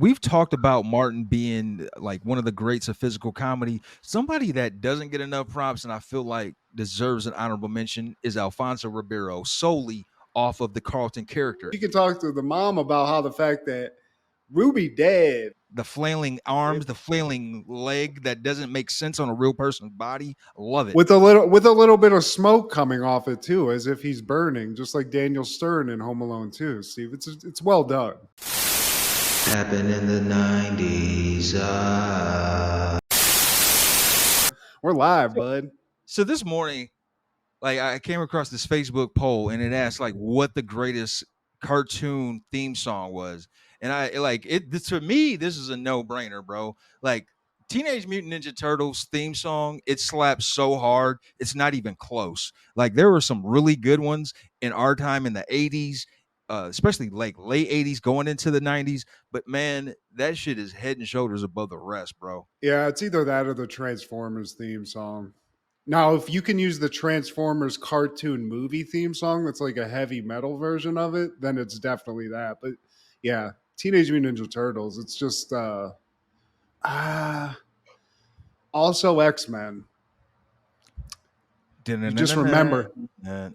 We've talked about Martin being like one of the greats of physical comedy. Somebody that doesn't get enough props and I feel like deserves an honorable mention is Alfonso Ribeiro, solely off of the Carlton character. You can talk to the mom about how the fact that Ruby dead The flailing arms, the flailing leg that doesn't make sense on a real person's body. Love it. with a little bit of smoke coming off it too, as if he's burning, just like Daniel Stern in Home Alone 2. Steve, it's well done. Happened in the 90s. We're live, bud. So this morning, like I came across this Facebook poll and it asked like what the greatest cartoon theme song was. And I like it to me, this is a no-brainer, bro. Like Teenage Mutant Ninja Turtles theme song, it slaps so hard, it's not even close. Like there were some really good ones in our time in the 80s, especially like late 80s going into the 90s. But man, that shit is head and shoulders above the rest, bro. Yeah, it's either that or the Transformers theme song. Now, if you can use the Transformers cartoon movie theme song that's like a heavy metal version of it, then it's definitely that. But yeah, Teenage Mutant Ninja Turtles, it's just also X-Men. You just remember.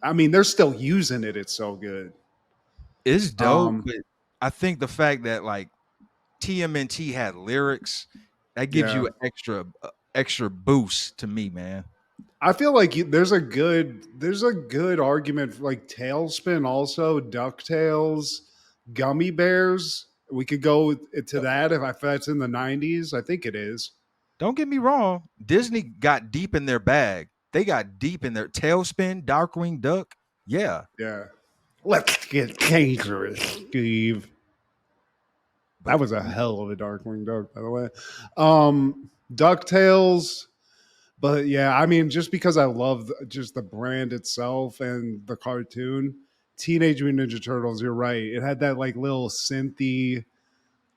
I mean, they're still using it. It's so good. It's dope, but I think the fact that like TMNT had lyrics that gives you an extra boost to me, man. I feel like there's a good argument for like Tailspin, also DuckTales, Gummy Bears. We could go to that if that's in the 90s. I think it is. Don't get me wrong. Disney got deep in their bag. They got deep in their Tailspin, Darkwing Duck. Yeah. Yeah. Let's get dangerous, Steve. That was a hell of a Darkwing Duck, by the way. DuckTales. But yeah, I mean, just because I love just the brand itself and the cartoon, Teenage Mutant Ninja Turtles, you're right. It had that like little synthy.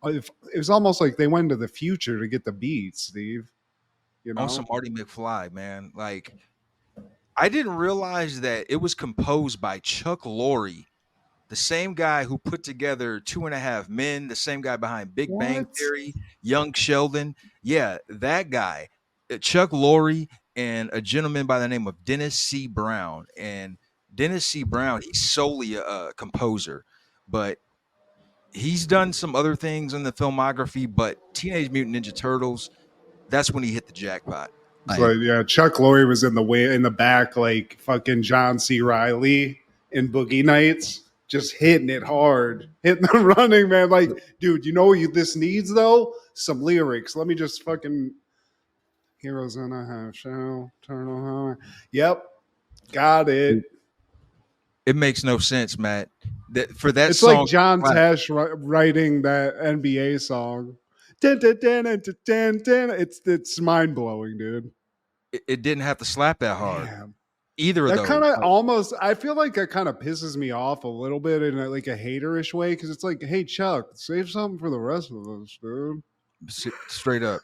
It was almost like they went into the future to get the beats, Steve. You know? On some Marty McFly, man. Like, I didn't realize that it was composed by Chuck Lorre, the same guy who put together Two and a Half Men, the same guy behind Big Bang Theory, Young Sheldon. Yeah, that guy, Chuck Lorre, and a gentleman by the name of Dennis C. Brown. And Dennis C. Brown, he's solely a composer, but he's done some other things in the filmography. But Teenage Mutant Ninja Turtles, that's when he hit the jackpot. So yeah, Chuck Lorre was in the back, like fucking John C. Reilly in Boogie Nights, just hitting it hard, hitting the running man. Like, dude, you know what this needs though? Some lyrics. Let me just fucking heroes in a half shell, turtle high. Yep, got it. It makes no sense, Matt. For that it's song, like John Tesh writing that NBA song. It's mind blowing, dude. It didn't have to slap that hard. Damn. Either of those. That kind of almost, I feel like that kind of pisses me off a little bit in like a haterish way because it's like, hey, Chuck, save something for the rest of us, dude. Straight up.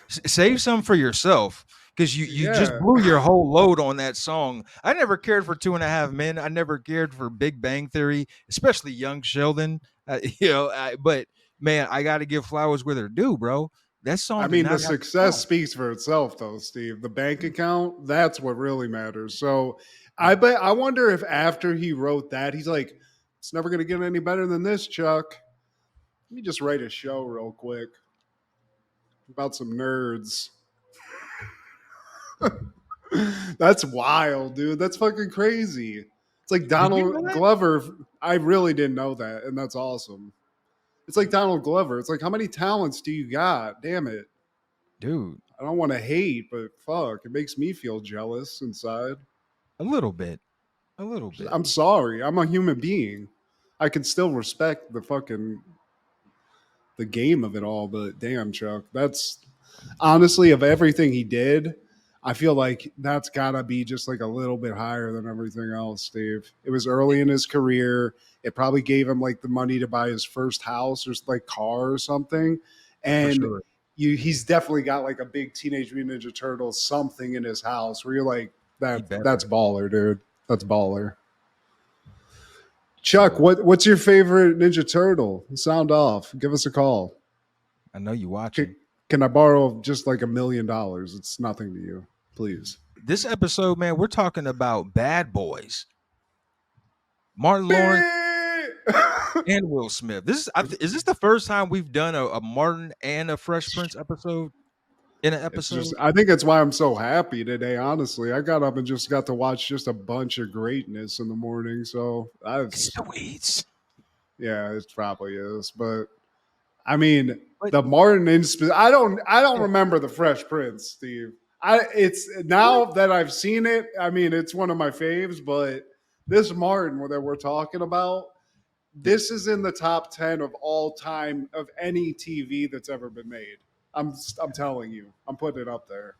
Save some for yourself because you just blew your whole load on that song. I never cared for Two and a Half Men. I never cared for Big Bang Theory, especially Young Sheldon. But man, I got to give flowers where they're due, bro. That song. I mean, the success speaks for itself, though, Steve. The bank account, that's what really matters. So I wonder if after he wrote that, he's like, it's never going to get any better than this, Chuck. Let me just write a show real quick about some nerds. That's wild, dude. That's fucking crazy. It's like Donald Glover. I really didn't know that, and that's awesome. It's like Donald Glover. It's like, how many talents do you got? Damn it. Dude. I don't want to hate, but fuck, it makes me feel jealous inside. A little bit. I'm sorry. I'm a human being. I can still respect the game of it all, but damn, Chuck. That's honestly, of everything he did, I feel like that's gotta be just like a little bit higher than everything else, Steve. It was early in his career. It probably gave him like the money to buy his first house or like car or something. And he's definitely got like a big Teenage Mutant Ninja Turtles something in his house where you're like, that's baller, dude. That's baller. Chuck, So what's your favorite Ninja Turtle? Sound off. Give us a call. I know you Can, watching. can I borrow just like $1 million? It's nothing to you, please. This episode, man, we're talking about Bad Boys. Martin Lawrence and Will Smith. Is this the first time we've done a Martin and a Fresh Prince episode in an It's just, episode? I think it's why I'm so happy today. Honestly, I got up and just got to watch just a bunch of greatness in the morning. So Sweets. yeah, it probably is. But I mean, But the Martin I don't yeah, remember the Fresh Prince, Steve. It's what? now that I've seen it. I mean, it's one of my faves. But this Martin that we're talking about, The- this is in the top 10 of all time of any TV that's ever been made. I'm telling you, I'm putting it up there.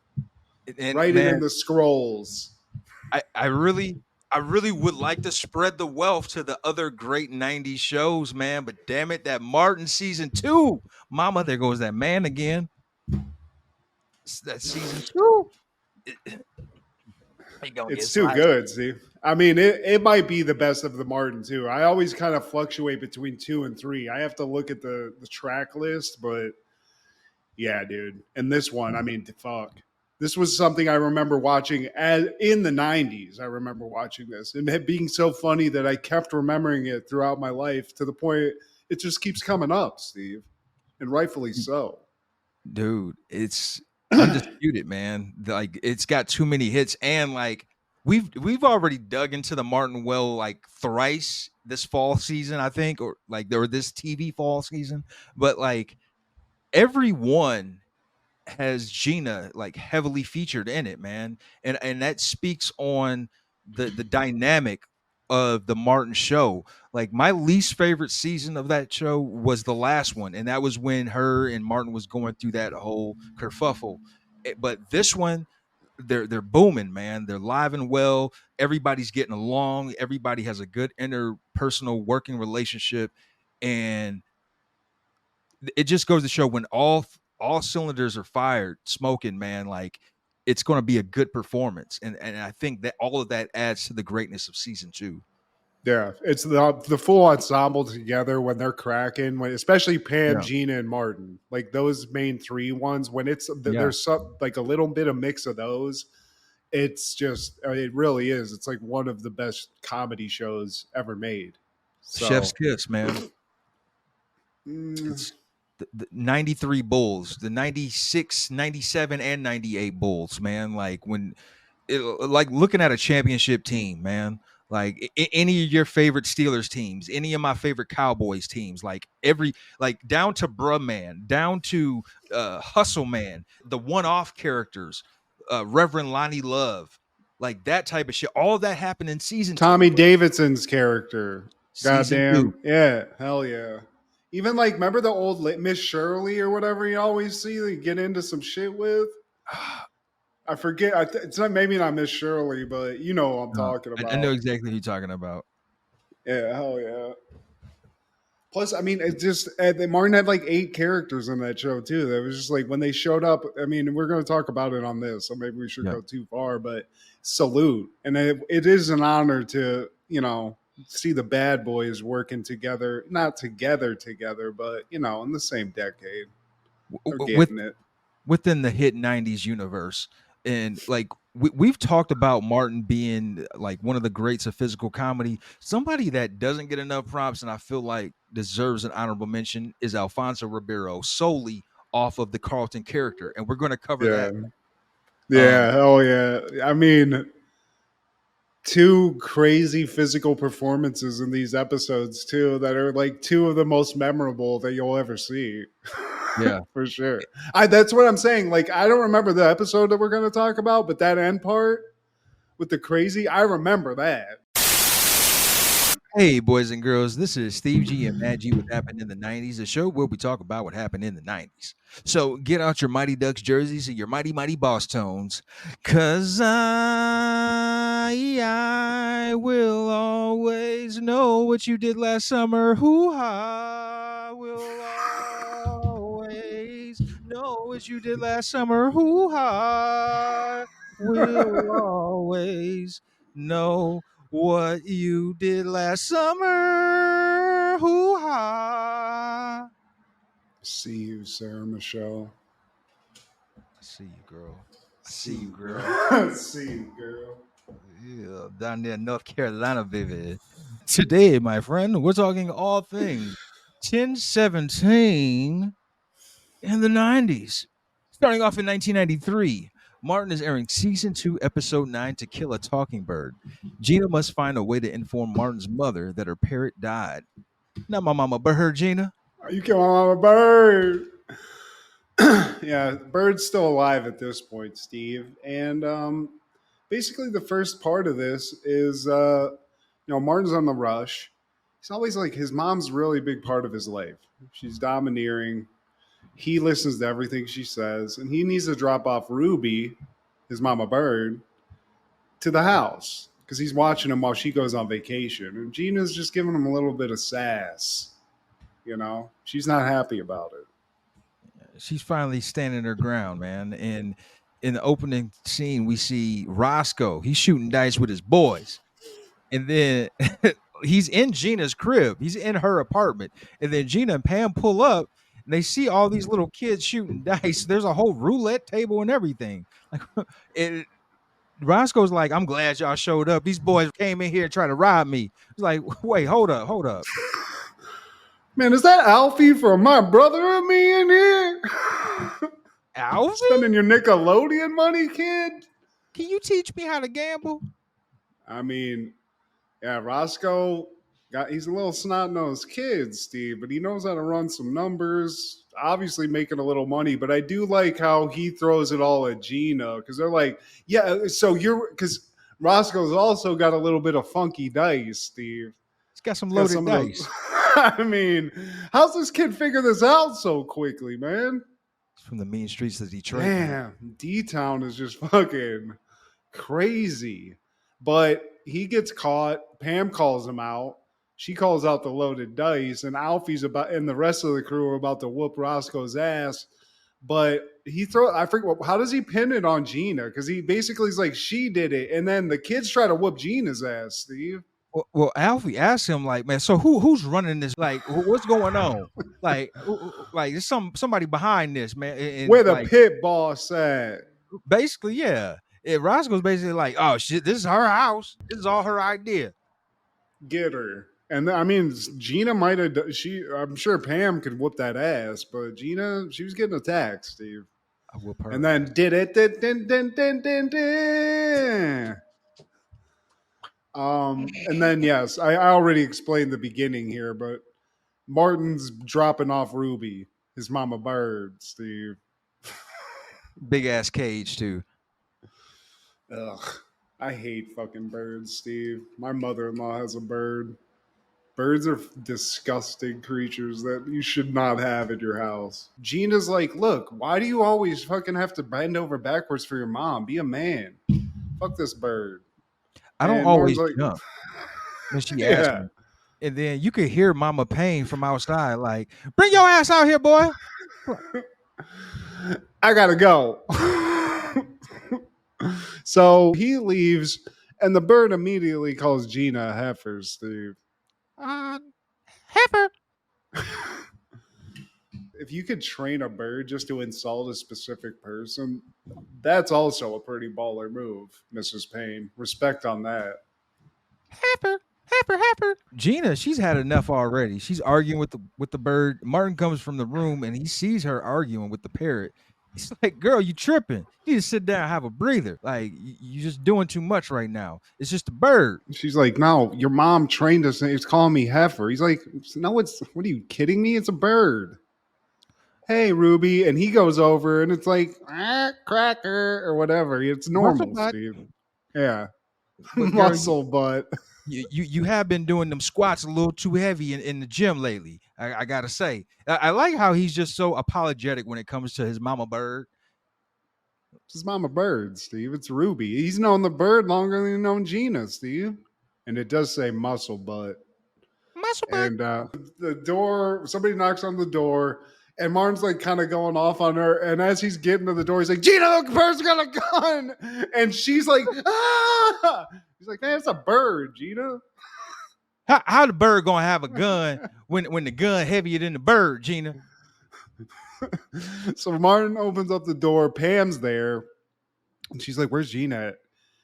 and Write it in man, the scrolls. I really would like to spread the wealth to the other great 90s shows, man. But damn it, that Martin season two. Mama, there goes that man again. That season two. He gonna get It's too sliced. good, Steve. I mean, it might be the best of the Martin too. I always kind of fluctuate between 2 and 3. I have to look at the track list, but yeah, dude. And this one, I mean, fuck. This was something I remember watching in the 90s. I remember watching this and it being so funny that I kept remembering it throughout my life to the point it just keeps coming up, Steve. And rightfully so. Dude, it's undisputed, man. Like it's got too many hits, and like we've already dug into the Martin well like thrice this fall season, I think, or this TV fall season. But like every one has Gina like heavily featured in it, man, and that speaks on the dynamic of the Martin show. Like my least favorite season of that show was the last one, and that was when her and Martin was going through that whole kerfuffle. But this one, they're booming, man. They're live and well. Everybody's getting along. Everybody has a good interpersonal working relationship, and it just goes to show when all cylinders are fired, smoking, man, like it's going to be a good performance, and I think that all of that adds to the greatness of season two. Yeah, it's the full ensemble together when they're cracking, when especially Pam, Yeah, Gina, and Martin, like those main three ones. When yeah, there's some like a little bit of mix of those, it's just it really is. It's like one of the best comedy shows ever made. chef's So kiss, man. mm, It's the 93 Bulls, the 96, 97, and 98 Bulls, man. Like like looking at a championship team, man. Like any of your favorite Steelers teams, any of my favorite Cowboys teams, like like down to Bruh Man, down to Hustle Man, the one-off characters, Reverend Lonnie Love, like that type of shit. All of that happened in season two, Tommy bro. Davidson's character, Season two. goddamn, yeah, hell yeah. Even like, remember the old Miss Shirley or whatever you always see they get into some shit with. I forget. It's not maybe not Miss Shirley, but you know what I'm talking I know about. exactly who you're talking about. Yeah, hell yeah. Plus, I mean, it just Martin had like 8 characters in that show too. That was just like when they showed up. I mean, we're going to talk about it on this, so maybe we should Yeah. go too far. But salute, and it is an honor to see the Bad Boys working together, not together, but in the same decade. They're With getting it. within the hit 90s universe, and like we've talked about Martin being like one of the greats of physical comedy. Somebody that doesn't get enough props and I feel like deserves an honorable mention is Alfonso Ribeiro, solely off of the Carlton character, and we're going to cover Yeah, that. yeah, hell yeah. I mean, two crazy physical performances in these episodes too that are like two of the most memorable that you'll ever see. Yeah. For sure. That's what I'm saying. Like I don't remember the episode that we're going to talk about, but that end part with the crazy, I remember that. Hey, boys and girls, this is Steve G and Matt G. What happened in the 90s, a show where we talk about what happened in the 90s. So get out your Mighty Ducks jerseys and your Mighty Mighty Boss tones, because I will always know what you did last summer. Hoo-ha, will always know what you did last summer. Hoo-ha, will always know what you did last summer. Hoo ha. See you, Sarah Michelle. I see you, girl. I see See you, you, girl. girl. See you, girl. Yeah, down there in North Carolina, baby. Today, my friend, we're talking all things 1017 in the 90s. Starting off in 1993, Martin is airing season 2, episode 9, To Kill a Talking Bird. Gina must find a way to inform Martin's mother that her parrot died. Not my mama, but her Gina. You killed my mama bird. Yeah, Bird's still alive at this point, Steve. And basically, the first part of this is, Martin's on the rush. He's always like, his mom's really a big part of his life. She's domineering. He listens to everything she says, and he needs to drop off Ruby, his mama bird, to the house because he's watching him while she goes on vacation. And Gina's just giving him a little bit of sass. She's not happy about it. She's finally standing her ground, man. And in the opening scene, we see Roscoe. He's shooting dice with his boys. And then he's in Gina's crib. He's in her apartment. And then Gina and Pam pull up and they see all these little kids shooting dice. There's a whole roulette table and everything. Like it, Roscoe's like, I'm glad y'all showed up. These boys came in here and tried to rob me. It's like, wait, hold up. Man, is that Alfie from My Brother and Me in here? Alvin? Spending your Nickelodeon money, kid? Can you teach me how to gamble? I mean, yeah, Roscoe, he's a little snot-nosed kid, Steve, but he knows how to run some numbers, obviously making a little money, but I do like how he throws it all at Gina, because they're like, yeah, so because Roscoe's also got a little bit of funky dice, Steve. He's got some loaded dice. I mean, how's this kid figure this out so quickly, man? From the mean streets of Detroit. Damn, D-Town is just fucking crazy. But he gets caught. Pam calls him out. She calls out the loaded dice, and Alfie's and the rest of the crew are about to whoop Roscoe's ass. But I forget, how does he pin it on Gina? Because he basically is like, she did it. And then the kids try to whoop Gina's ass, Steve. Well, Alfie asked him, like, man, so who's running this? Like, what's going on? Like there's somebody behind this, man. And where the like, pit boss at? Basically, yeah. Roscoe's basically like, oh shit, this is her house. This is all her idea. Get her. And I mean, Gina might have. I'm sure Pam could whoop that ass, but Gina, she was getting attacked, Steve. I whoop her. And then did it. And then yes, I already explained the beginning here, but Martin's dropping off Ruby, his mama bird, Steve. Big ass cage too. Ugh, I hate fucking birds, Steve. My mother-in-law has a bird. Birds are disgusting creatures that you should not have in your house. Gina's like, look, why do you always fucking have to bend over backwards for your mom? Be a man. Fuck this bird. I don't always jump when she asks me. And then you could hear Mama Payne from outside, like, bring your ass out here, boy. I gotta go. So he leaves, and the bird immediately calls Gina a heifer, Steve. Heifer. If you could train a bird just to insult a specific person, that's also a pretty baller move, Mrs. Payne. Respect on that. Heifer. Gina, she's had enough already. She's arguing with the bird. Martin comes from the room and he sees her arguing with the parrot. He's like, girl, you tripping. You need to sit down and have a breather. Like, you're just doing too much right now. It's just a bird. She's like, no, your mom trained us. It's calling me heifer. He's like, no, what are you kidding me? It's a bird. Hey, Ruby. And he goes over and it's like, cracker or whatever. It's normal, Steve. Yeah. Muscle butt. You have been doing them squats a little too heavy in the gym lately. I gotta say, I like how he's just so apologetic when it comes to his mama bird. It's his mama bird, Steve. It's Ruby. He's known the bird longer than he's known Gina, Steve. And it does say muscle butt. Muscle butt. And the door, somebody knocks on the door. And Martin's like kind of going off on her. And as he's getting to the door, he's like, Gina, the bird's got a gun. And she's like, ah! He's like, man, it's a bird, Gina. How the bird gonna have a gun when the gun heavier than the bird, Gina? So Martin opens up the door. Pam's there. And she's like, where's Gina at?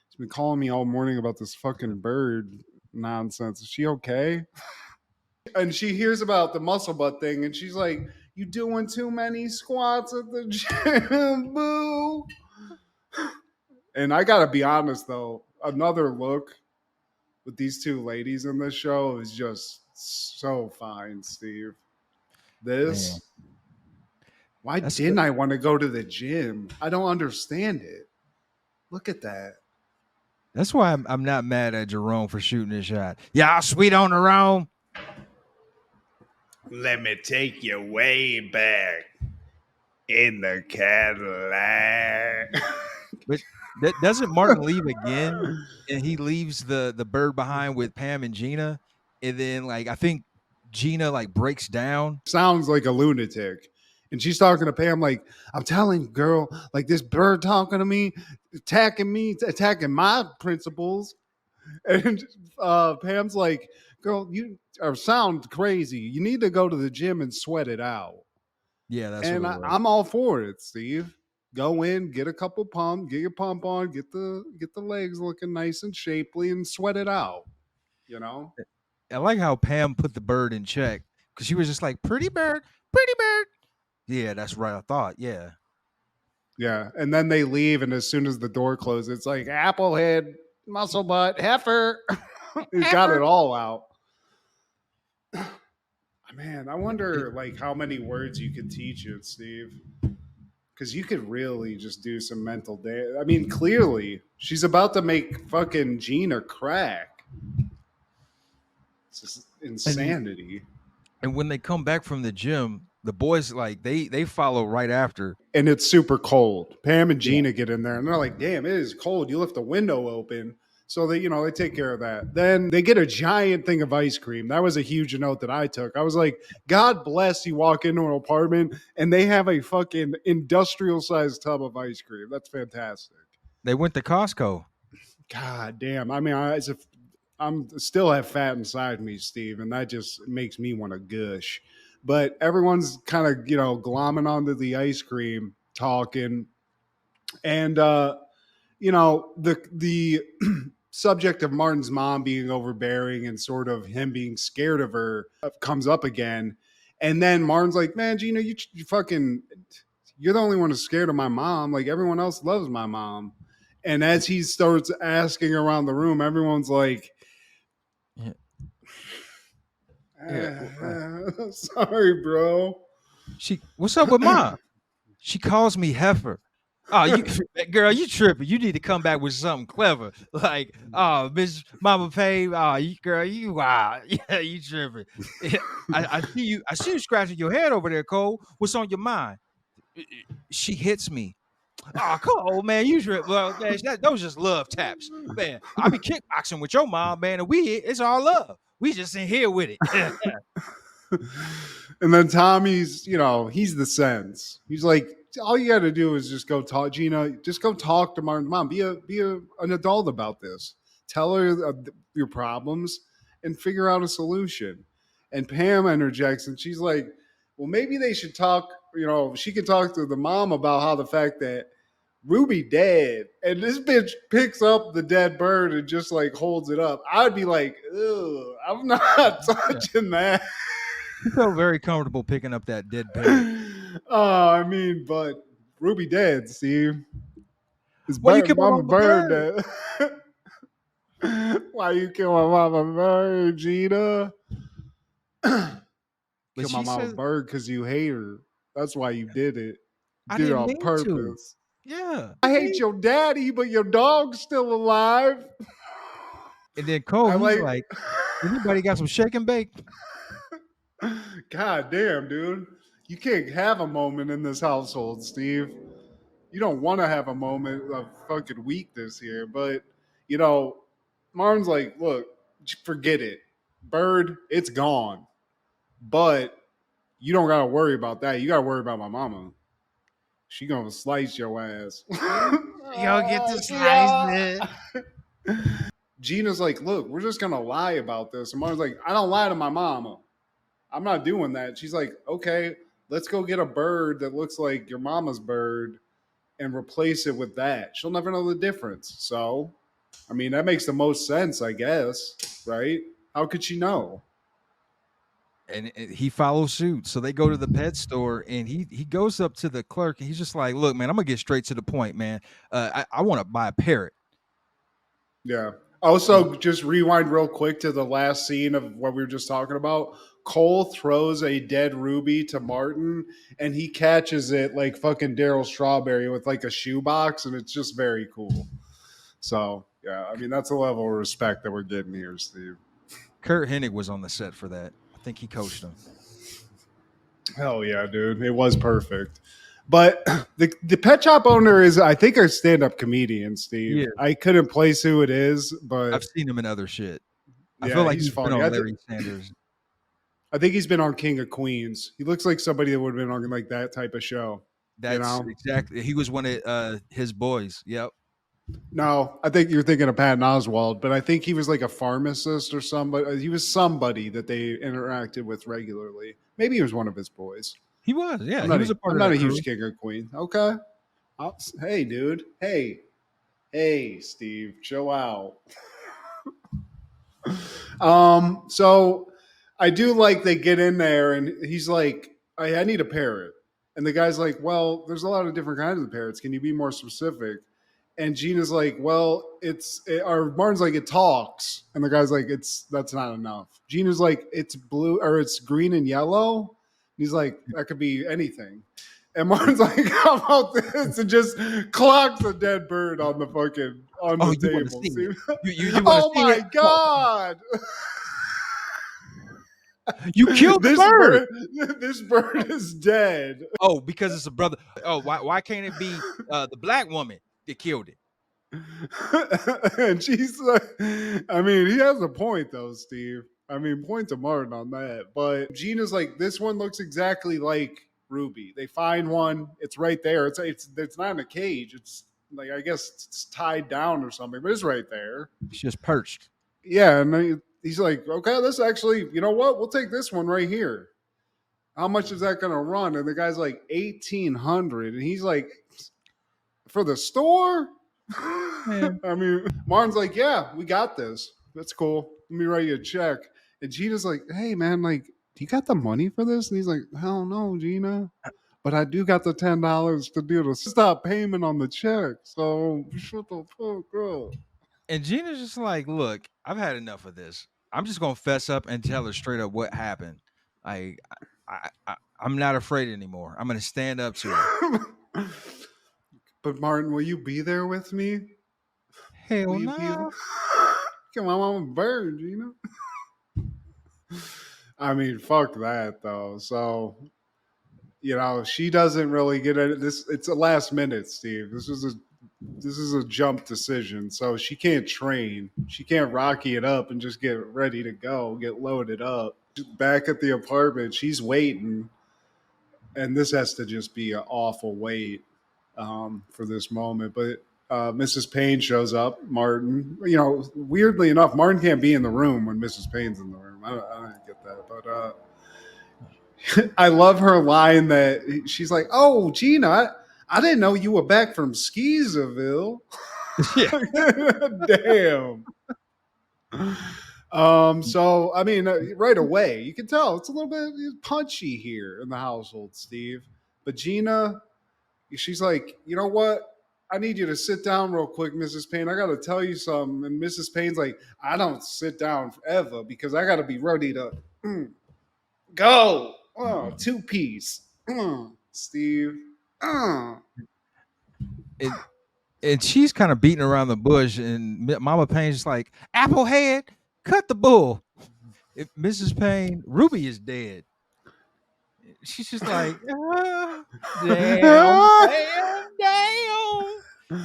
She's been calling me all morning about this fucking bird nonsense. Is she okay? And she hears about the muscle butt thing, and she's like, you doing too many squats at the gym, boo. And I gotta be honest though, another look with these two ladies in this show is just so fine, Steve. This, why didn't I want to go to the gym? I don't understand it. Look at that. That's why I'm not mad at Jerome for shooting his shot. Y'all sweet on the Rome. Let me take you way back in the Cadillac. But doesn't Martin leave again? And he leaves the bird behind with Pam and Gina. And then like I think Gina like breaks down. Sounds like a lunatic. And she's talking to Pam like, I'm telling you, girl, like this bird talking to me, attacking my principles. And Pam's like, girl, you sound crazy. You need to go to the gym and sweat it out. Yeah, that's and really right. I'm all for it, Steve. Go in, get a couple pump, get your pump on, get the legs looking nice and shapely, and sweat it out. You know. I like how Pam put the bird in check because she was just like, pretty bird, pretty bird. Yeah, that's right. I thought, yeah. Yeah. And then they leave, and as soon as the door closes, it's like applehead, muscle butt, heifer. He's got it all out. Man, I wonder like how many words you could teach it, Steve. Because you could really just do some mental damage. I mean, clearly, she's about to make fucking Gina crack. It's just insanity. And when they come back from the gym, the boys like they follow right after. And it's super cold. Pam and Gina get in there, and they're like, "Damn, it is cold. You left the window open." So they take care of that. Then they get a giant thing of ice cream. That was a huge note that I took. I was like, God bless you walk into an apartment and they have a fucking industrial sized tub of ice cream. That's fantastic. They went to Costco. God damn. I mean, I'm still have fat inside me, Steve, and that just makes me want to gush. But everyone's kind of, glomming onto the ice cream, talking. And, the subject of Martin's mom being overbearing and sort of him being scared of her comes up again. And then Martin's like, man, Gina, you fucking, you're the only one who's scared of my mom. Like everyone else loves my mom. And as he starts asking around the room, everyone's like, sorry, bro. What's up with mom? She calls me heifer. Oh, girl, you tripping. You need to come back with something clever. Like, oh, Miss Mama Pay, oh, you wow. Yeah, you tripping. I see you scratching your head over there, Cole. What's on your mind? She hits me. Oh, Cole, man, you tripping. Well, man, those just love taps. Man, I be kickboxing with your mom, man, and it's all love. We just in here with it. And then Tommy's, he's the sense. He's like, all you got to do is just go talk, Gina. Just go talk to Martin's mom. Be an adult about this. Tell her your problems and figure out a solution. And Pam interjects, and she's like, "Well, maybe they should talk. She can talk to the mom about how the fact that Ruby dead, and this bitch picks up the dead bird and just like holds it up. I'd be like, ugh, I'm not touching that." You felt very comfortable picking up that dead bird. I mean, but Ruby dead, Steve. Why you kill my mama bird? Why you kill my mama bird, Gina? Kill my mama bird because you hate her. That's why you did it. You did it on purpose. Yeah. I hate your daddy, but your dog's still alive. And then Cole, he's like, anybody got some shake and bake? God damn, dude. You can't have a moment in this household, Steve. You don't want to have a moment of fucking weakness here. But, Martin's like, look, forget it. Bird, it's gone. But you don't got to worry about that. You got to worry about my mama. She going to slice your ass. Y'all get to slice it. Gina's like, look, we're just gonna lie about this. And Martin's like, I don't lie to my mama. I'm not doing that. She's like, okay, let's go get a bird that looks like your mama's bird and replace it with that. She'll never know the difference. So, I mean, that makes the most sense, I guess, right? How could she know? And he follows suit. So they go to the pet store, and he goes up to the clerk, and he's just like, "Look, man, I'm gonna get straight to the point, man. I want to buy a parrot." Yeah. And Also, just rewind real quick to the last scene of what we were just talking about. Cole throws a dead ruby to Martin, and he catches it like fucking Daryl Strawberry with like a shoebox, and it's just very cool. So, yeah, I mean, that's a level of respect that we're getting here, Steve. Kurt Hennig was on the set for that. I think he coached him. Hell yeah, dude. It was perfect. But the pet shop owner is, I think, our stand up comedian, Steve. Yeah, I couldn't place who it is, I've but seen him in other shit. I feel yeah, like he's he's been funny. on Larry Sanders. I think he's been on King of Queens. He looks like somebody that would have been on like that type of show. You That's know? exactly. He was one of his boys. Yep. No, I think you're thinking of Patton Oswalt, but I think he was like a pharmacist or somebody. He was somebody that they interacted with regularly. Maybe he was one of his boys. He was. Yeah, I'm he not was a part I'm of not a that crew. huge King of Queen. Okay. Hey, dude. Hey, Steve. Chill out. So I do like they get in there and he's like, I need a parrot. And the guy's like, well, there's a lot of different kinds of parrots. Can you be more specific? And Gina's like, well, or Martin's like, it talks. And the guy's like, that's not enough. Gina's like, it's blue or it's green and yellow. And he's like, that could be anything. And Martin's like, how about this? And just clocks a dead bird on the Oh, you want to table. see See? it? You want to Oh see my it? God. You killed the this bird. this bird is dead. Oh, because it's a brother. Oh, why can't it be the black woman that killed it? And she's like, I mean, he has a point though, Steve. I mean, point to Martin on that. But Gina's like, this one looks exactly like Ruby. They find one, it's right there. It's not in a cage. It's like, I guess it's tied down or something, but it's right there. It's just perched. Yeah, and he's like, okay, this actually, you know what? We'll take this one right here. How much is that going to run? And the guy's like, 1,800, and he's like, for the store. Yeah. I mean, Martin's like, yeah, we got this. That's cool. Let me write you a check. And Gina's like, hey, man, like, do you got the money for this? And he's like, hell no, Gina. But I do got the $10 to do the stop payment on the check. So shut the fuck up. And Gina's just like, look, I've had enough of this. I'm just gonna fess up and tell her straight up what happened. I'm not afraid anymore. I'm gonna stand up to it. But Martin, will you be there with me? Hell Will you no. be there? Come on, I'm a bird, Gina. I mean, fuck that though. So, you know, she doesn't really get it. It's a last minute, Steve. This is a jump decision. So she can't train. She can't Rocky it up and just get ready to go, get loaded up. Back at the apartment, she's waiting, and this has to just be an awful wait for this moment. But Mrs. Payne shows up. Martin, you know, weirdly enough, Martin can't be in the room when Mrs. Payne's in the room. I don't get that, but I love her line that she's like, "Oh, Gina, I didn't know you were back from Skeezerville." Damn. So I mean, right away you can tell it's a little bit punchy here in the household, Steve. But Gina, she's like, you know what? I need you to sit down real quick, Mrs. Payne. I got to tell you something. And Mrs. Payne's like, I don't sit down forever because I got to be ready to go. Oh, two-piece. Steve. And she's kind of beating around the bush, and Mama Payne's just like, Applehead, cut the bull. If Mrs. Payne, Ruby is dead. She's just like, damn.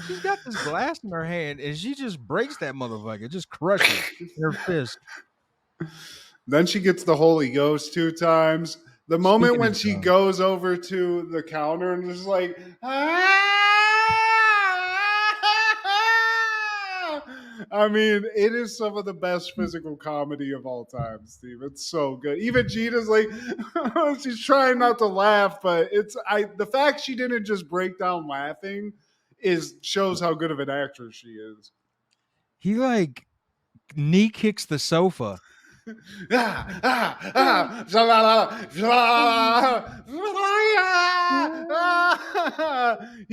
She's got this glass in her hand, and she just breaks that motherfucker, just crushes it in her fist. Then she gets the Holy Ghost 2 times. The moment when she goes over to the counter and is like, I mean, it is some of the best physical comedy of all time, Steve. It's so good. Even Gina's like, she's trying not to laugh, but the fact she didn't just break down laughing is shows how good of an actress she is. He like knee kicks the sofa. He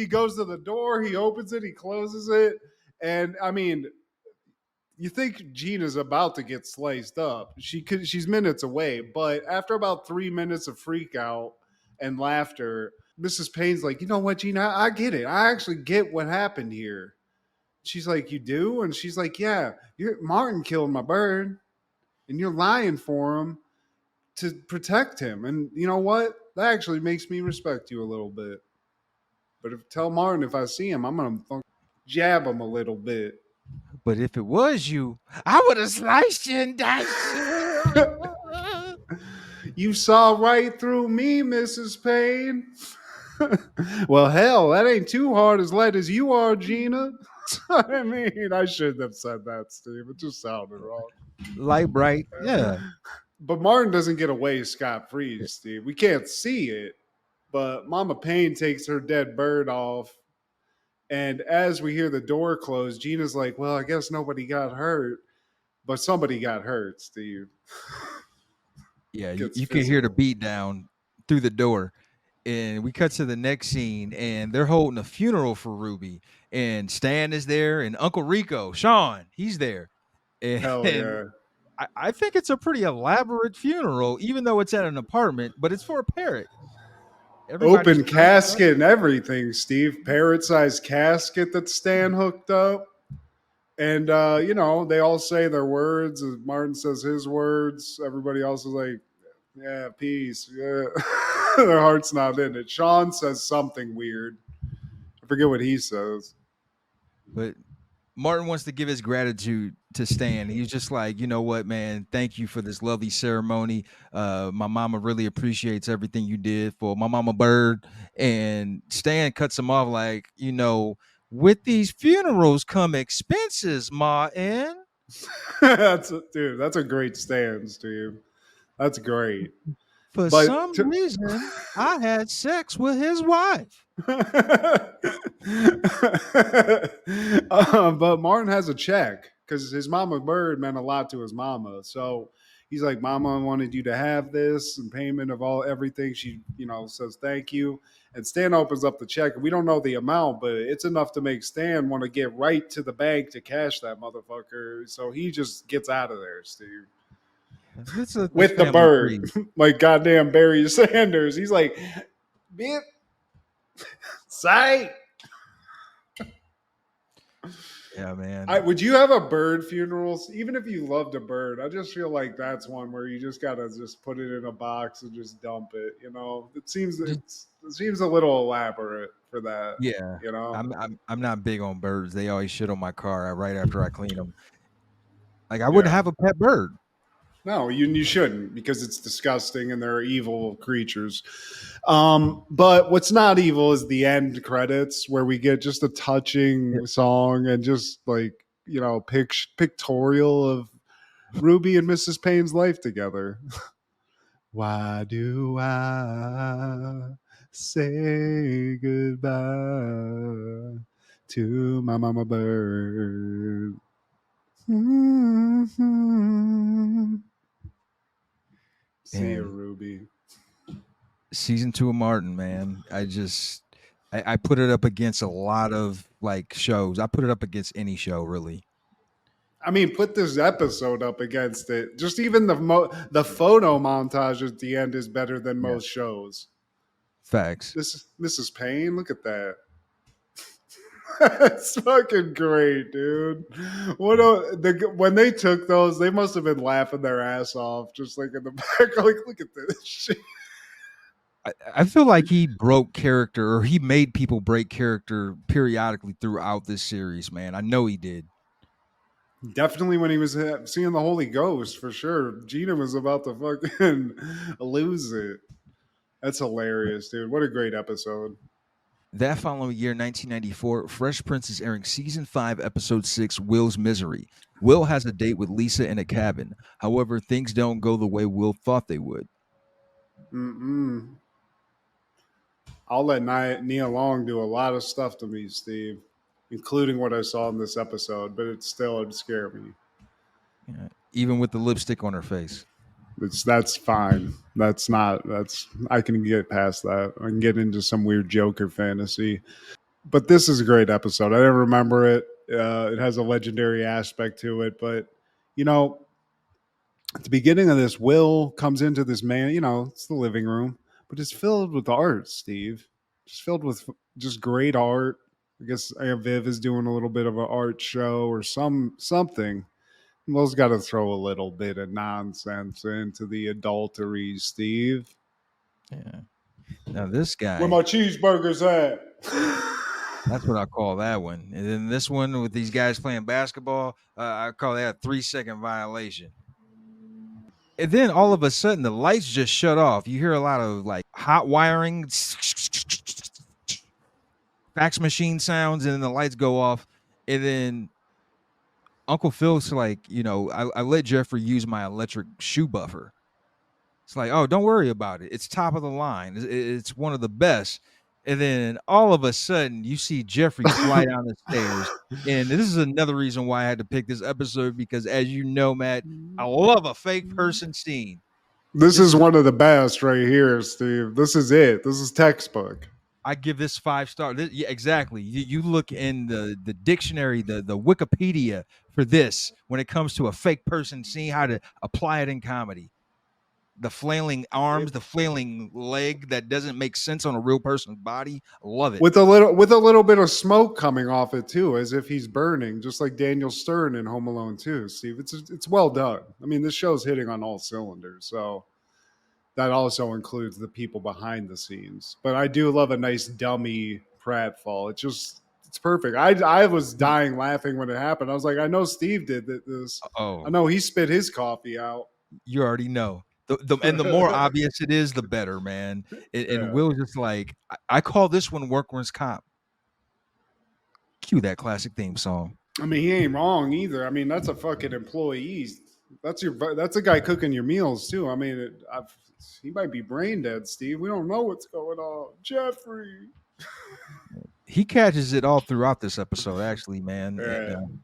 goes to the door, he opens it, he closes it, and I mean, you think Gina's about to get sliced up. She's minutes away, but after about 3 minutes of freak out and laughter, Mrs. Payne's like, you know what, Gina, I get it. I actually get what happened here. She's like, you do? And she's like, yeah, Martin killed my bird, and you're lying for him to protect him. And you know what? That actually makes me respect you a little bit. But tell Martin if I see him, I'm gonna jab him a little bit. But if it was you, I would have sliced you and diced you. You saw right through me, Mrs. Payne. Well, hell, that ain't too hard as light as you are, Gina. I mean, I shouldn't have said that, Steve. It just sounded wrong. Light bright, yeah. But Martin doesn't get away scot free, Steve. We can't see it, but Mama Payne takes her dead bird off. And as we hear the door close, Gina's like, well, I guess nobody got hurt, but somebody got hurt, Steve. Yeah, Gets you can hear the physical. beat down through the door. And we cut to the next scene, and they're holding a funeral for Ruby. And Stan is there, and Uncle Rico, Sean, he's there. Hell And yeah. I think it's a pretty elaborate funeral, even though it's at an apartment, but it's for a parrot. Everybody's Open dressed up. casket and everything, Steve. Parrot sized casket that Stan hooked up. And, they all say their words. Martin says his words. Everybody else is like, yeah, peace. Yeah. Their heart's not in it. Sean says something weird. I forget what he says. But Martin wants to give his gratitude to Stan. He's just like, you know what, man, thank you for this lovely ceremony. My mama really appreciates everything you did for my mama bird. And Stan cuts him off like, with these funerals come expenses, Martin. That's a great stand, Steve. That's great. For But some reason, I had sex with his wife. But Martin has a check because his mama bird meant a lot to his mama. So he's like, Mama wanted you to have this in payment of everything. She, says thank you. And Stan opens up the check. We don't know the amount, but it's enough to make Stan want to get right to the bank to cash that motherfucker. So he just gets out of there, Steve. Let's let this With the family bird. breathe. Like goddamn Barry Sanders. He's like, bitch, sight. Yeah, man. Would you have a bird funeral? Even if you loved a bird, I just feel like that's one where you just gotta just put it in a box and just dump it. It seems Just- it seems a little elaborate for that. yeah. I'm not big on birds. They always shit on my car right after I clean them. Like I wouldn't Yeah. have a pet bird. No, you shouldn't because it's disgusting and they're evil creatures. But what's not evil is the end credits where we get just a touching song and just like pictorial of Ruby and Mrs. Payne's life together. Why do I say goodbye to my mama bird? Mm-hmm. See you, And Ruby. season 2 of Martin, man. I put it up against a lot of like shows. I put it up against any show, really. I mean, put this episode up against it. Just even the photo montage at the end is better than Yeah. most shows. Facts. This is Mrs. Payne. Look at that. That's fucking great, dude. When they took those, they must have been laughing their ass off, just like in the back. Like, look at this shit. I feel like he broke character, or he made people break character periodically throughout this series, man. I know he did. Definitely when he was seeing the Holy Ghost, for sure. Gina was about to fucking lose it. That's hilarious, dude. What a great episode. That following year, 1994, Fresh Prince is airing season 5, episode 6, Will's Misery. Will has a date with Lisa in a cabin. However, things don't go the way Will thought they would. Mm-mm. I'll let Nia Long do a lot of stuff to me, Steve, including what I saw in this episode, but it still would scare me. Yeah, even with the lipstick on her face. That's fine. That's I can get past that. I can get into some weird Joker fantasy. But this is a great episode. I didn't remember it. It has a legendary aspect to it, but you know, at the beginning of this, Will comes into this man. You know, it's the living room, but it's filled with art, Steve. Just filled with just great art. I guess Viv is doing a little bit of an art show or something. Will's got to throw a little bit of nonsense into the adultery, Steve. Yeah. Now this Where guy, my cheeseburgers at? that's what I call that one. And then this one with these guys playing basketball, I call that a 3-second violation. And then all of a sudden the lights just shut off. You hear a lot of like hot wiring, fax machine sounds, and then the lights go off. And then Uncle Phil's like, I let Jeffrey use my electric shoe buffer. It's like, oh, don't worry about it. It's top of the line. It's one of the best. And then all of a sudden, you see Jeffrey fly down the stairs. And this is another reason why I had to pick this episode because, as you know, Matt, I love a fake person scene. This This is is one of the best right here, Steve. This is it. This is textbook. I give this 5 stars. Yeah, exactly. You look in the dictionary, the Wikipedia for this when it comes to a fake person scene, how to apply it in comedy. The flailing arms, the flailing leg that doesn't make sense on a real person's body. I love it. With a little bit of smoke coming off it too, as if he's burning, just like Daniel Stern in Home Alone 2, Steve. It's well done. I mean, this show's hitting on all cylinders, so that also includes the people behind the scenes. But I do love a nice dummy pratfall. It's perfect. I was dying laughing when it happened. I was like, I know Steve did this. Oh, I know he spit his coffee out. you already know. And the more obvious it is, the better, man. And Yeah. Will's just like, I call this one Workman's Cop. Cue that classic theme song. I mean, he ain't wrong either. I mean, that's a fucking employee. That's a guy cooking your meals too. I mean, he might be brain dead, Steve. We don't know what's going on, Jeffrey. He catches it all throughout this episode, actually, man. And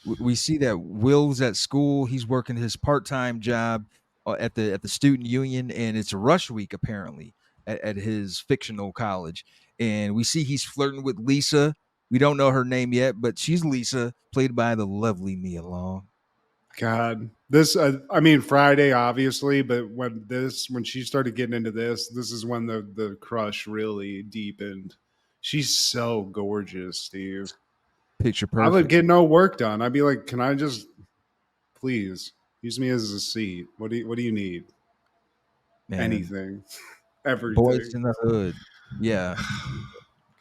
Yeah. we see that Will's at school. He's working his part-time job at the student union, and it's rush week apparently at his fictional college. And we see he's flirting with Lisa. We don't know her name yet, but she's Lisa, played by the lovely Nia Long. God, this. I mean, Friday, obviously, but when she started getting into this is when the crush really deepened. She's so gorgeous, Steve. Picture I would perfect. get no work done. I'd be like, can I just please use me as a seat? What do you need? Man, Anything, boys everything. in the hood. Yeah.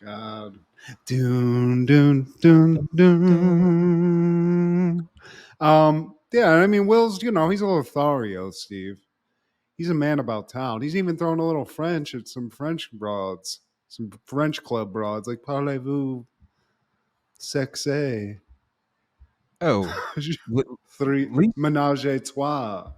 God. Dun, dun, dun, dun. Yeah, I mean, Will's, he's a Lothario, Steve. He's a man about town. He's even throwing a little French at some French broads, some French club broads, like parlez-vous sexe? Oh, Three Li- menage a trois.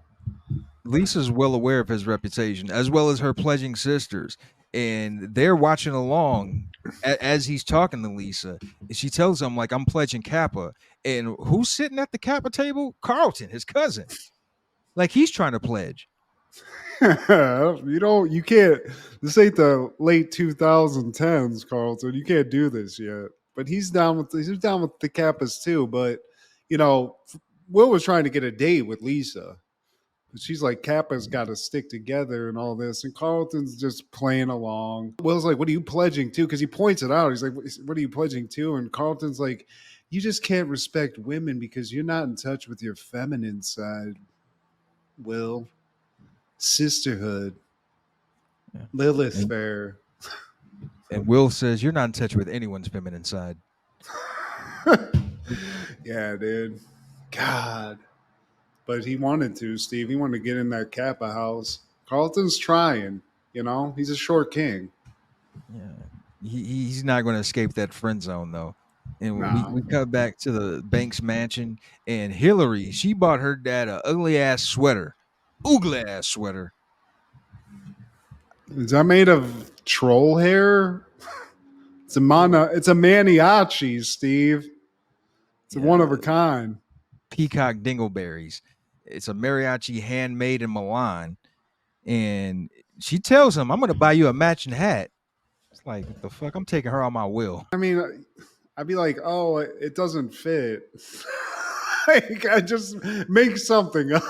Lisa's well aware of his reputation, as well as her pledging sisters, and they're watching along as he's talking to Lisa. And she tells him, like, I'm pledging Kappa. And who's sitting at the Kappa table? Carlton, his cousin. Like, he's trying to pledge. You can't. This ain't the late 2010s, Carlton. You can't do this yet. But he's down with the Kappas too. But you know, Will was trying to get a date with Lisa. But she's like, Kappa's got to stick together and all this. And Carlton's just playing along. Will's like, what are you pledging to? Because he points it out. He's like, what are you pledging to? And Carlton's like, you just can't respect women because you're not in touch with your feminine side, Will. Sisterhood. Yeah. Lilith Fair. And Will says, you're not in touch with anyone's feminine side. Yeah, dude. God. But he wanted to, Steve. He wanted to get in that Kappa house. Carlton's trying, he's a short king. Yeah. He's not going to escape that friend zone though. And we No. cut back to the Banks mansion, and Hillary, she bought her dad a ugly ass sweater, oogly ass sweater. Is that made of troll hair? It's a It's a maniachi, Steve. It's a one Yeah, of a kind. peacock dingleberries. It's a mariachi handmade in Milan, and she tells him, "I'm going to buy you a matching hat." It's like, what the fuck? I'm taking her on my will. I mean, I'd be like, oh, it doesn't fit. Like, I just make something up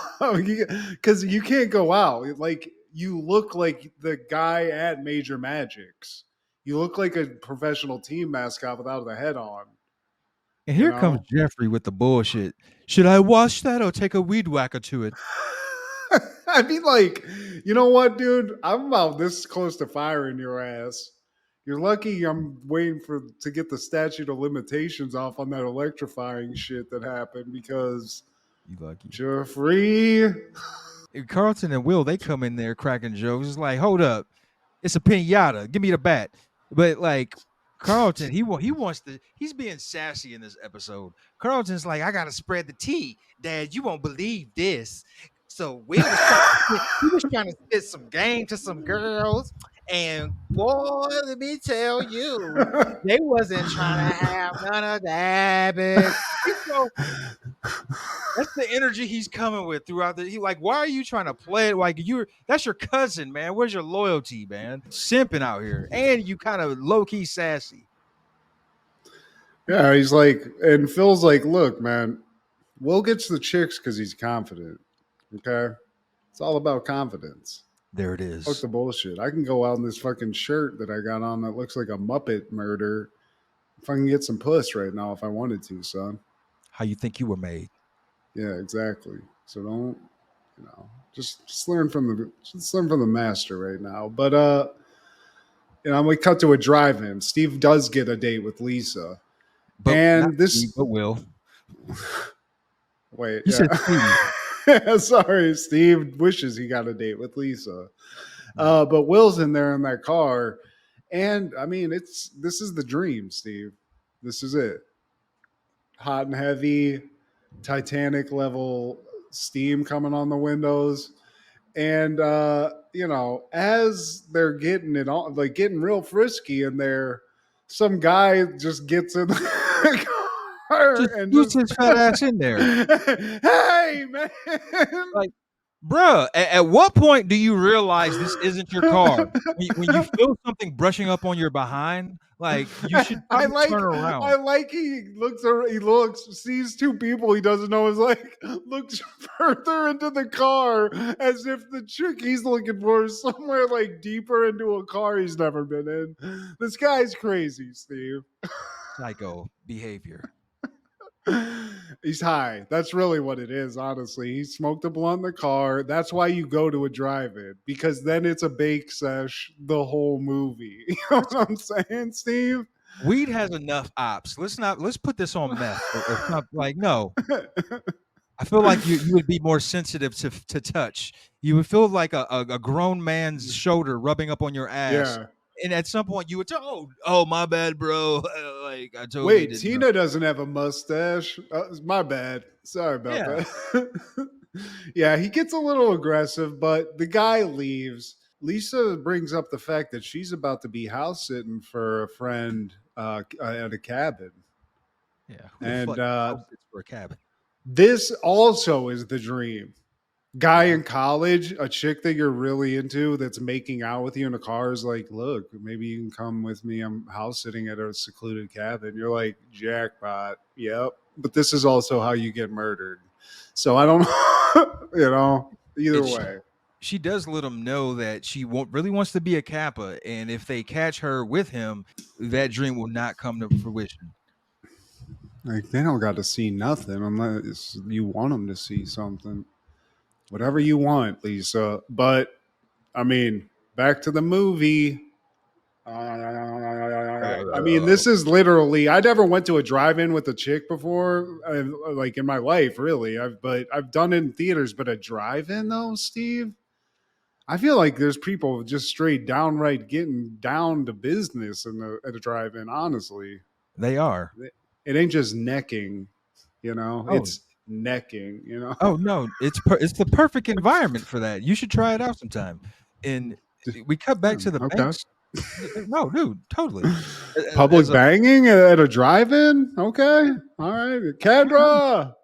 because you can't go out. Like, you look like the guy at Major Magics. You look like a professional team mascot without the head on. And You here comes know. Jeffrey with the bullshit. Should I wash that or take a weed whacker to it? I'd be like, you know what, dude? I'm about this close to firing your ass. You're lucky I'm waiting to get the statute of limitations off on that electrifying shit that happened because You lucky. Jeffrey. And Carlton and Will, they come in there cracking jokes. It's like, hold up, it's a pinata. Give me the bat. But like Carlton, he wants to. He's being sassy in this episode. Carlton's like, I gotta spread the tea, Dad. You won't believe this. So Will was he was trying to spit some game to some girls, and boy, let me tell you, they wasn't trying to have none of that. But so that's the energy he's coming with throughout the. He like, why are you trying to play it like that's your cousin, man? Where's your loyalty, man? Simping out here, and you kind of low key sassy. Yeah, he's like, and Phil's like, look, man, Will gets the chicks because he's confident. Okay, it's all about confidence. There it Fuck is. the bullshit. I can go out in this fucking shirt that I got on that looks like a Muppet murder if I can get some puss right now if I wanted to, son. How you think you were made? Yeah, exactly. So don't, just learn from the master right now. But we cut to a drive-in. Steve does get a date with Lisa, But not and Steve, this. but Will. Wait, You said Steve. Sorry, Steve wishes he got a date with Lisa. But Will's in there in that car, and I mean, this is the dream, Steve. This is it. Hot and heavy, Titanic level steam coming on the windows, and as they're getting it on, like getting real frisky in there, some guy just gets in the car Just and scoots just, his fat ass in there. hey man. Like, bruh, at what point do you realize this isn't your car? When you feel something brushing up on your behind, like you should I probably like turn I around. like he looks, sees two people he doesn't know, is like looks further into the car as if the chick he's looking for is somewhere like deeper into a car he's never been in. This guy's crazy, Steve. Psycho behavior. He's high. That's really what it is, honestly. He smoked a blunt in the car. That's why you go to a drive-in, because then it's a bake sesh the whole movie. You know what I'm saying, Steve? Weed has enough ops. Let's put this on meth or something. Like, no. I feel like you would be more sensitive to touch. You would feel like a grown man's shoulder rubbing up on your ass. Yeah. And at some point you would tell, oh, my bad, bro. Like I totally Wait, didn't know. Tina doesn't have a mustache. My bad. Sorry about Yeah. that. Yeah, he gets a little aggressive, but the guy leaves. Lisa brings up the fact that she's about to be house sitting for a friend at a cabin. Yeah. Who the And fuck house sits for a cabin? this also is the dream. Guy in college, a chick that you're really into that's making out with you in a car is like, look, maybe you can come with me. I'm house sitting at a secluded cabin. You're like, jackpot. Yep. But this is also how you get murdered. So I don't either way. She does let him know that she really wants to be a Kappa, and if they catch her with him, that dream will not come to fruition. Like, they don't got to see nothing unless you want them to see something. Whatever you want, Lisa. But I mean, back to the movie. I mean, this is literally. I never went to a drive-in with a chick before, like in my life, really. I've done it in theaters, but a drive-in though, Steve. I feel like there's people just straight downright getting down to business at a drive-in. Honestly, They are. it ain't just necking, Oh, it's necking, oh no, it's the perfect environment for that. You should try it out sometime. And we cut back to the Okay. banks. No, dude, totally. Public As a banging at a drive-in. Okay, all right, Kendra.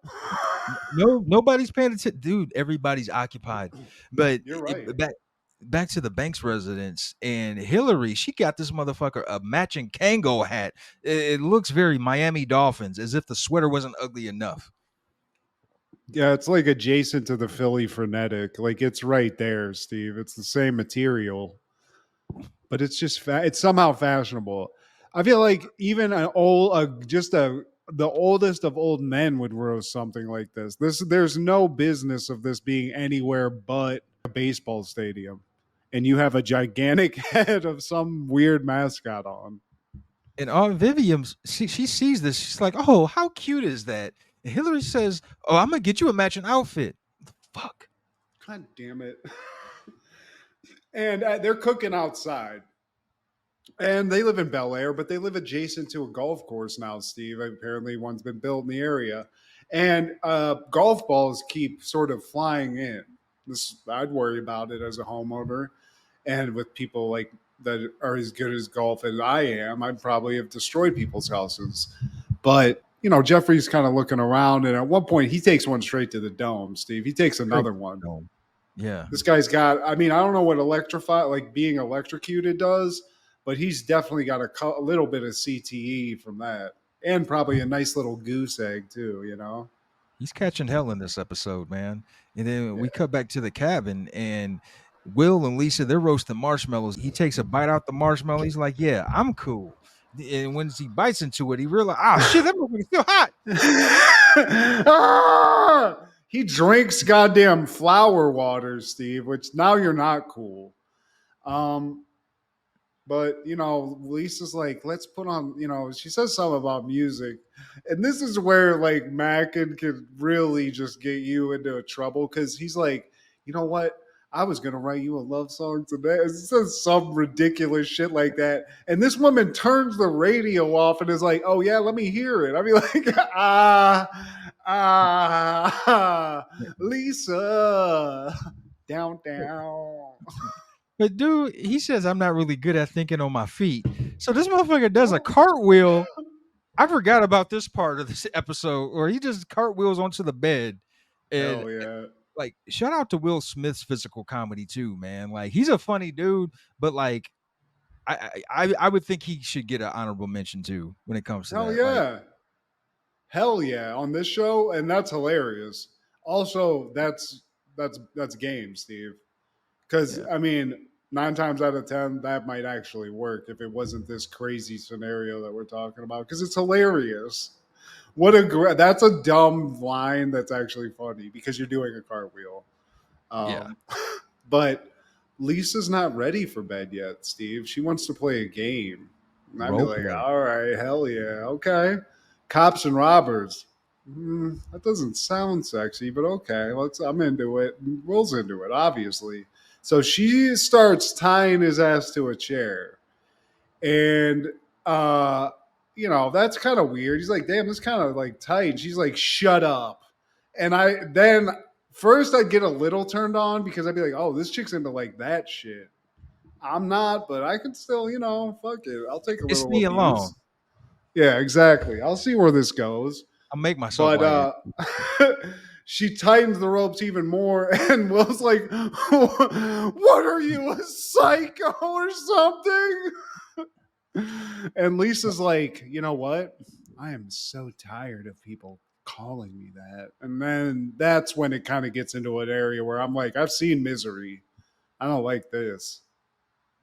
no, nobody's paying attention, dude. Everybody's occupied. But You're right. back to the Banks residence, and Hillary, she got this motherfucker a matching Kango hat. It looks very Miami Dolphins, as if the sweater wasn't ugly enough. Yeah, it's like adjacent to the Philly frenetic. Like it's right there, Steve. It's the same material, but it's just it's somehow fashionable. I feel like even an old, the oldest of old men would roast something like this. There's no business of this being anywhere but a baseball stadium, and you have a gigantic head of some weird mascot on. And Aunt Vivian, she sees this. She's like, "Oh, how cute is that?" And Hillary says, "Oh, I'm gonna get you a matching outfit." Fuck. God damn it! And they're cooking outside. And they live in Bel-Air, but they live adjacent to a golf course now, Steve. Apparently, one's been built in the area. And golf balls keep sort of flying in. I'd worry about it as a homeowner. And with people like that are as good as golf as I am, I'd probably have destroyed people's houses. But, Jeffrey's kind of looking around. And at one point, he takes one straight to the dome, Steve. He takes another one. Yeah. This guy's got, I don't know what being electrocuted does, but he's definitely got a little bit of CTE from that. And probably a nice little goose egg, too, He's catching hell in this episode, man. And then we cut back to the cabin, and Will and Lisa, they're roasting marshmallows. He takes a bite out the marshmallow. He's like, "Yeah, I'm cool." And when he bites into it, he realizes, "Ah, shit, that motherfucker's still hot." He drinks goddamn flower water, Steve, which now you're not cool. But, Lisa's like, let's put on, she says something about music. And this is where, like, Mackin could really just get you into trouble because he's like, you know what? I was going to write you a love song today. It says some ridiculous shit like that. And this woman turns the radio off and is like, oh, yeah, let me hear it. I'd be like, Lisa, down. But dude, he says I'm not really good at thinking on my feet. So this motherfucker does a cartwheel. I forgot about this part of this episode where he just cartwheels onto the bed. And Hell yeah. like, shout out to Will Smith's physical comedy too, man. Like, he's a funny dude, but like, I would think he should get an honorable mention too when it comes to Hell that. yeah. Like, hell yeah. On this show, and that's hilarious. Also, that's game, Steve. Because, 9 times out of 10, that might actually work if it wasn't this crazy scenario that we're talking about. Because it's hilarious. That's a dumb line that's actually funny because you're doing a cartwheel. yeah. But Lisa's not ready for bed yet, Steve. She wants to play a game. And I'd be like, all right, hell yeah, okay. Cops and robbers. That doesn't sound sexy, but okay. I'm into it. Will's into it, obviously. So she starts tying his ass to a chair. And, that's kind of weird. He's like, damn, this kind of like tight. She's like, shut up. And first I'd get a little turned on because I'd be like, oh, this chick's into like that shit. I'm not, but I can still, fuck it. I'll take a It's little me abuse. alone. Yeah, exactly. I'll see where this goes. I'll make myself. But she tightens the ropes even more, and Will's like, "What are you, a psycho or something?" And Lisa's like, "You know what? I am so tired of people calling me that." And then that's when it kind of gets into an area where I'm like, I've seen Misery. I don't like this.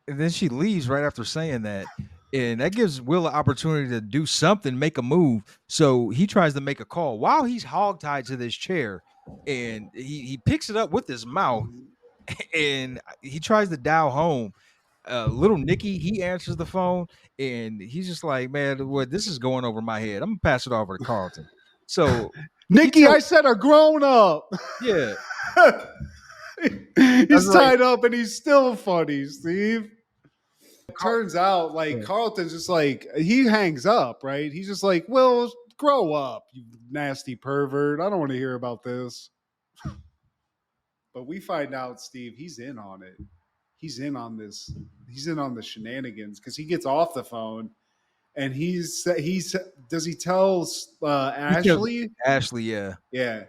And then she leaves right after saying that. And that gives Will an opportunity to do something, make a move. So he tries to make a call while he's hogtied to this chair. And he picks it up with his mouth and he tries to dial home. Little Nicky, he answers the phone and he's just like, man, what this is going over my head. I'm gonna pass it over to Carlton. So Nicky, I said a grown up. Yeah. He's like, tied up and he's still funny, Steve. Carl- Turns out, like, yeah. Carlton's just like, he hangs up, right? He's just like, well, grow up, you nasty pervert. I don't want to hear about this. But we find out, Steve, he's in on it. He's in on this. He's in on the shenanigans because he gets off the phone and he's does he tell He killed Ashley? Ashley, yeah. Yeah,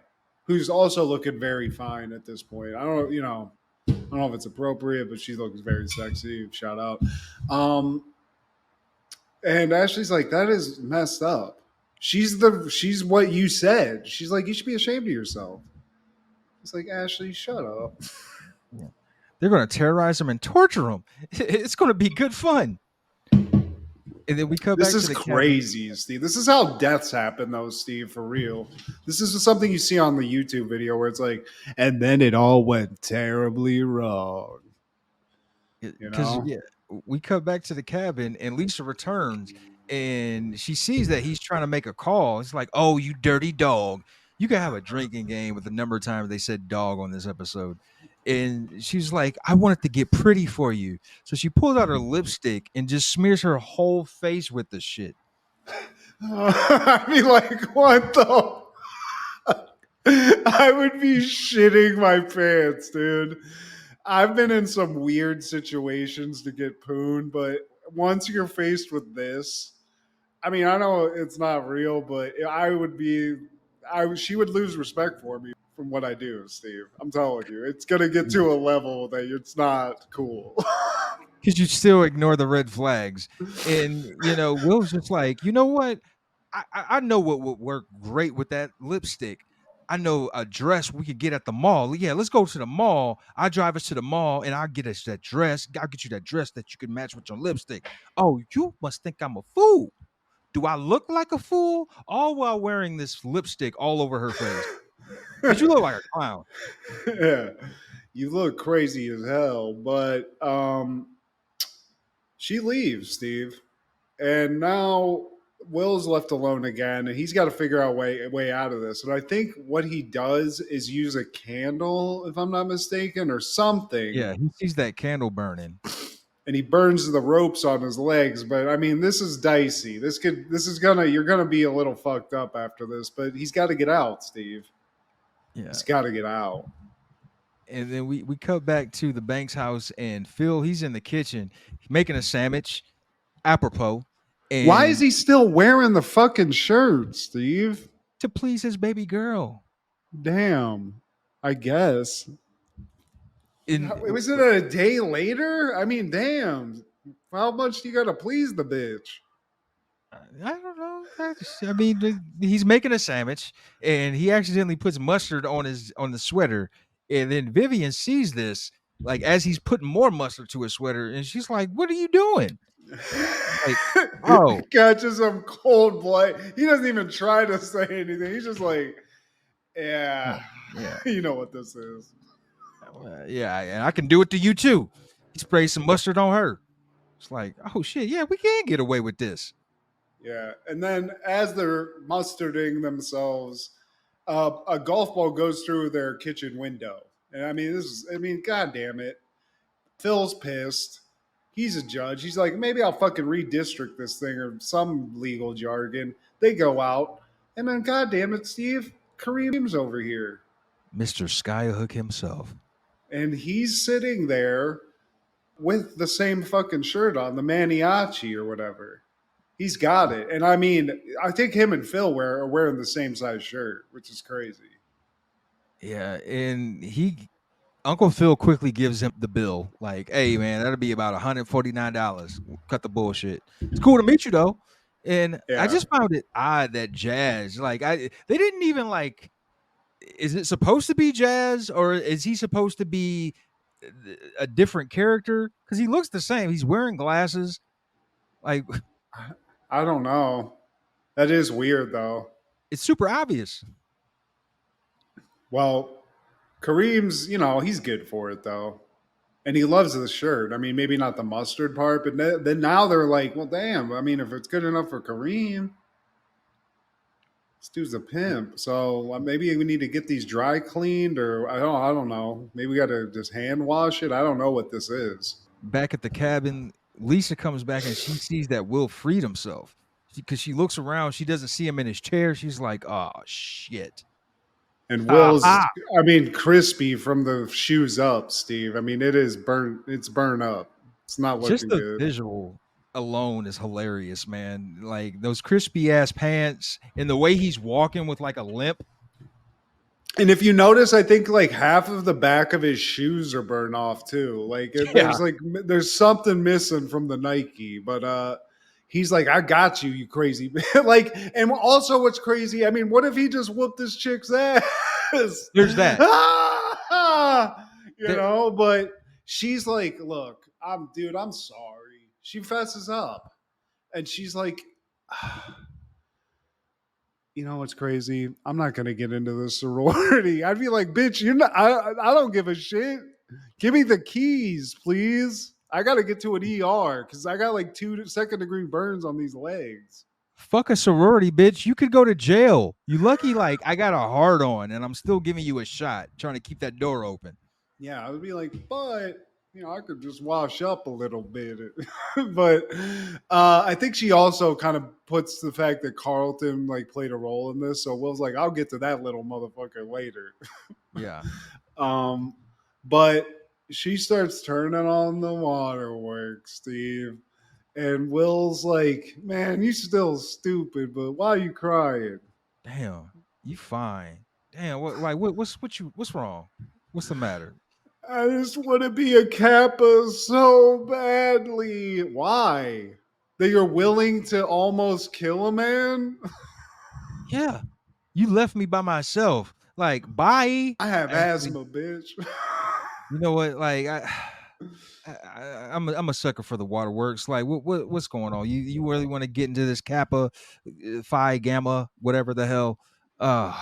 who's also looking very fine at this point. I don't, I don't know if it's appropriate, but she looks very sexy. Shout out. And Ashley's like, that is messed up. She's what you said. She's like, you should be ashamed of yourself. It's like, Ashley, shut up. Yeah. They're going to terrorize him and torture him. It's going to be good fun. And then we come This back is to the crazy, Steve. This is how deaths happen, though, Steve, for real. This is something you see on the YouTube video where it's like, and then it all went terribly wrong. Because yeah, we come back to the cabin and Lisa returns and she sees that he's trying to make a call. It's like, oh, you dirty dog. You can have a drinking game with the number of times they said dog on this episode. And she's like, I want it to get pretty for you. So she pulls out her lipstick and just smears her whole face with the shit. I mean, like, what the? I would be shitting my pants, dude. I've been in some weird situations to get pooned, but once you're faced with this, I mean, I know it's not real, but she would lose respect for me from what I do, Steve. I'm telling you, it's gonna get to a level that it's not cool. Because you still ignore the red flags. And, Will's just like, you know what? I know what would work great with that lipstick. I know a dress we could get at the mall. Yeah, let's go to the mall. I drive us to the mall and I'll get us that dress. I'll get you that dress that you can match with your lipstick. Oh, you must think I'm a fool. Do I look like a fool? All while wearing this lipstick all over her face. Because you look like a clown. Yeah, you look crazy as hell, but she leaves, Steve, and now Will's left alone again, and he's got to figure out way out of this. And I think what he does is use a candle, if I'm not mistaken, or something. Yeah, he sees that candle burning. And he burns the ropes on his legs. But I mean, this is dicey. You're gonna be a little fucked up after this. But he's got to get out, Steve. Yeah. He's got to get out. And then we cut back to the Banks house and Phil, he's in the kitchen making a sandwich, apropos. And Why is he still wearing the fucking shirt, Steve? to please his baby girl. Damn. I guess. Was it a day later? I mean, damn. How much do you got to please the bitch? I don't know. I mean, he's making a sandwich and he accidentally puts mustard on the sweater. And then Vivian sees this, like as he's putting more mustard to his sweater, and she's like, "What are you doing?" Like, oh, Catches him cold blood. He doesn't even try to say anything. He's just like, yeah, you know what this is. Yeah, and I can do it to you too. He sprays some mustard on her. It's like, oh shit, yeah, we can get away with this. Yeah, and then as they're mustarding themselves, a golf ball goes through their kitchen window. And I mean, god damn it. Phil's pissed. He's a judge. He's like, maybe I'll fucking redistrict this thing or some legal jargon. They go out, and then god damn it, Steve, Kareem's over here. Mr. Skyhook himself. And he's sitting there with the same fucking shirt on, the Maniachi or whatever. He's got it. And I mean, I think him and Phil are wearing the same size shirt, which is crazy. Yeah, and Uncle Phil quickly gives him the bill. Like, hey man, that'll be about $149. Cut the bullshit. It's cool to meet you though. And I just found it odd that Jazz, they didn't even like, is it supposed to be Jazz or is he supposed to be a different character? Because he looks the same. He's wearing glasses. Like, I don't know. That is weird though. It's super obvious. Well, Kareem's, he's good for it though. And he loves the shirt. I mean, maybe not the mustard part, but then now they're like, well, damn. I mean, if it's good enough for Kareem. This dude's a pimp. So maybe we need to get these dry cleaned, or I don't know. Maybe we got to just hand wash it. I don't know what this is. Back at the cabin, Lisa comes back and she sees that Will freed himself. Because she looks around, she doesn't see him in his chair. She's like, "Oh shit!" And Ha Will's, ha! I mean, crispy from the shoes up, Steve. I mean, it is burnt. It's burnt up. It's not Just looking the good. visual alone is hilarious, man. Like those crispy ass pants and the way he's walking with like a limp. And if you notice, I think like half of the back of his shoes are burned off too. Yeah, There's something missing from the Nike, but he's like, I got you, you crazy. Like, and also what's crazy, I mean, what if he just whooped this chick's ass? there's that. There, But she's like, look, I'm sorry. She fesses up. And she's like, you know what's crazy? I'm not gonna get into the sorority. I'd be like, bitch, you're not. I don't give a shit. Give me the keys, please. I gotta get to an ER because I got like 2 second-degree burns on these legs. fuck a sorority, bitch. You could go to jail. You lucky, like I got a hard on and I'm still giving you a shot, trying to keep that door open. Yeah, I would be like, but I could just wash up a little bit. But I think she also kind of puts the fact that Carlton like played a role in this. So Will's like, I'll get to that little motherfucker later. Yeah. Um, but she starts turning on the waterworks, Steve. And Will's like, man, you still stupid, but why are you crying? Damn, you fine. Damn, what's wrong? What's the matter? I just want to be a Kappa so badly. Why? That you're willing to almost kill a man? Yeah, you left me by myself. Like, bye. I have Actually, asthma, bitch. you know what? Like, I'm a sucker for the waterworks. Like, what's going on? You really want to get into this Kappa, Phi, Gamma, whatever the hell? Uh,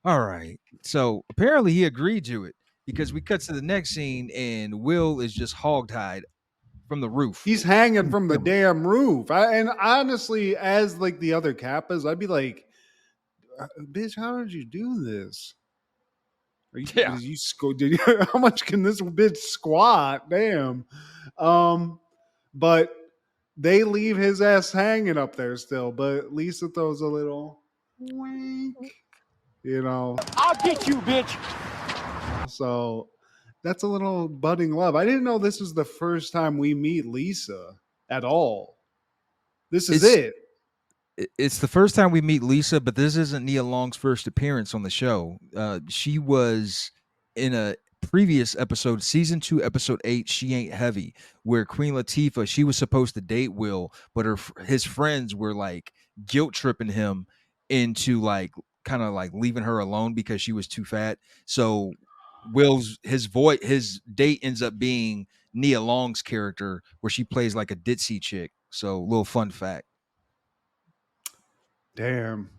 all right. So apparently he agreed to it because we cut to the next scene and Will is just hogtied from the roof. He's hanging from the damn roof. And honestly, as like the other Kappas, I'd be like, bitch, how did you do this? Yeah. Did you did you, how much can this bitch squat? Damn. Um, but they leave his ass hanging up there still. But Lisa throws a little wink, you know. I'll get you, bitch. So that's a little budding love. I didn't know this was the first time we meet Lisa at all. This is It's it. it's the first time we meet Lisa, but this isn't Nia Long's first appearance on the show. She was in a previous episode, season 2, episode 8, She Ain't Heavy, where Queen Latifah, she was supposed to date Will, but his friends were like guilt tripping him into like kind of like leaving her alone because she was too fat. So his date ends up being Nia Long's character, where she plays like a ditzy chick. So little fun fact. Damn.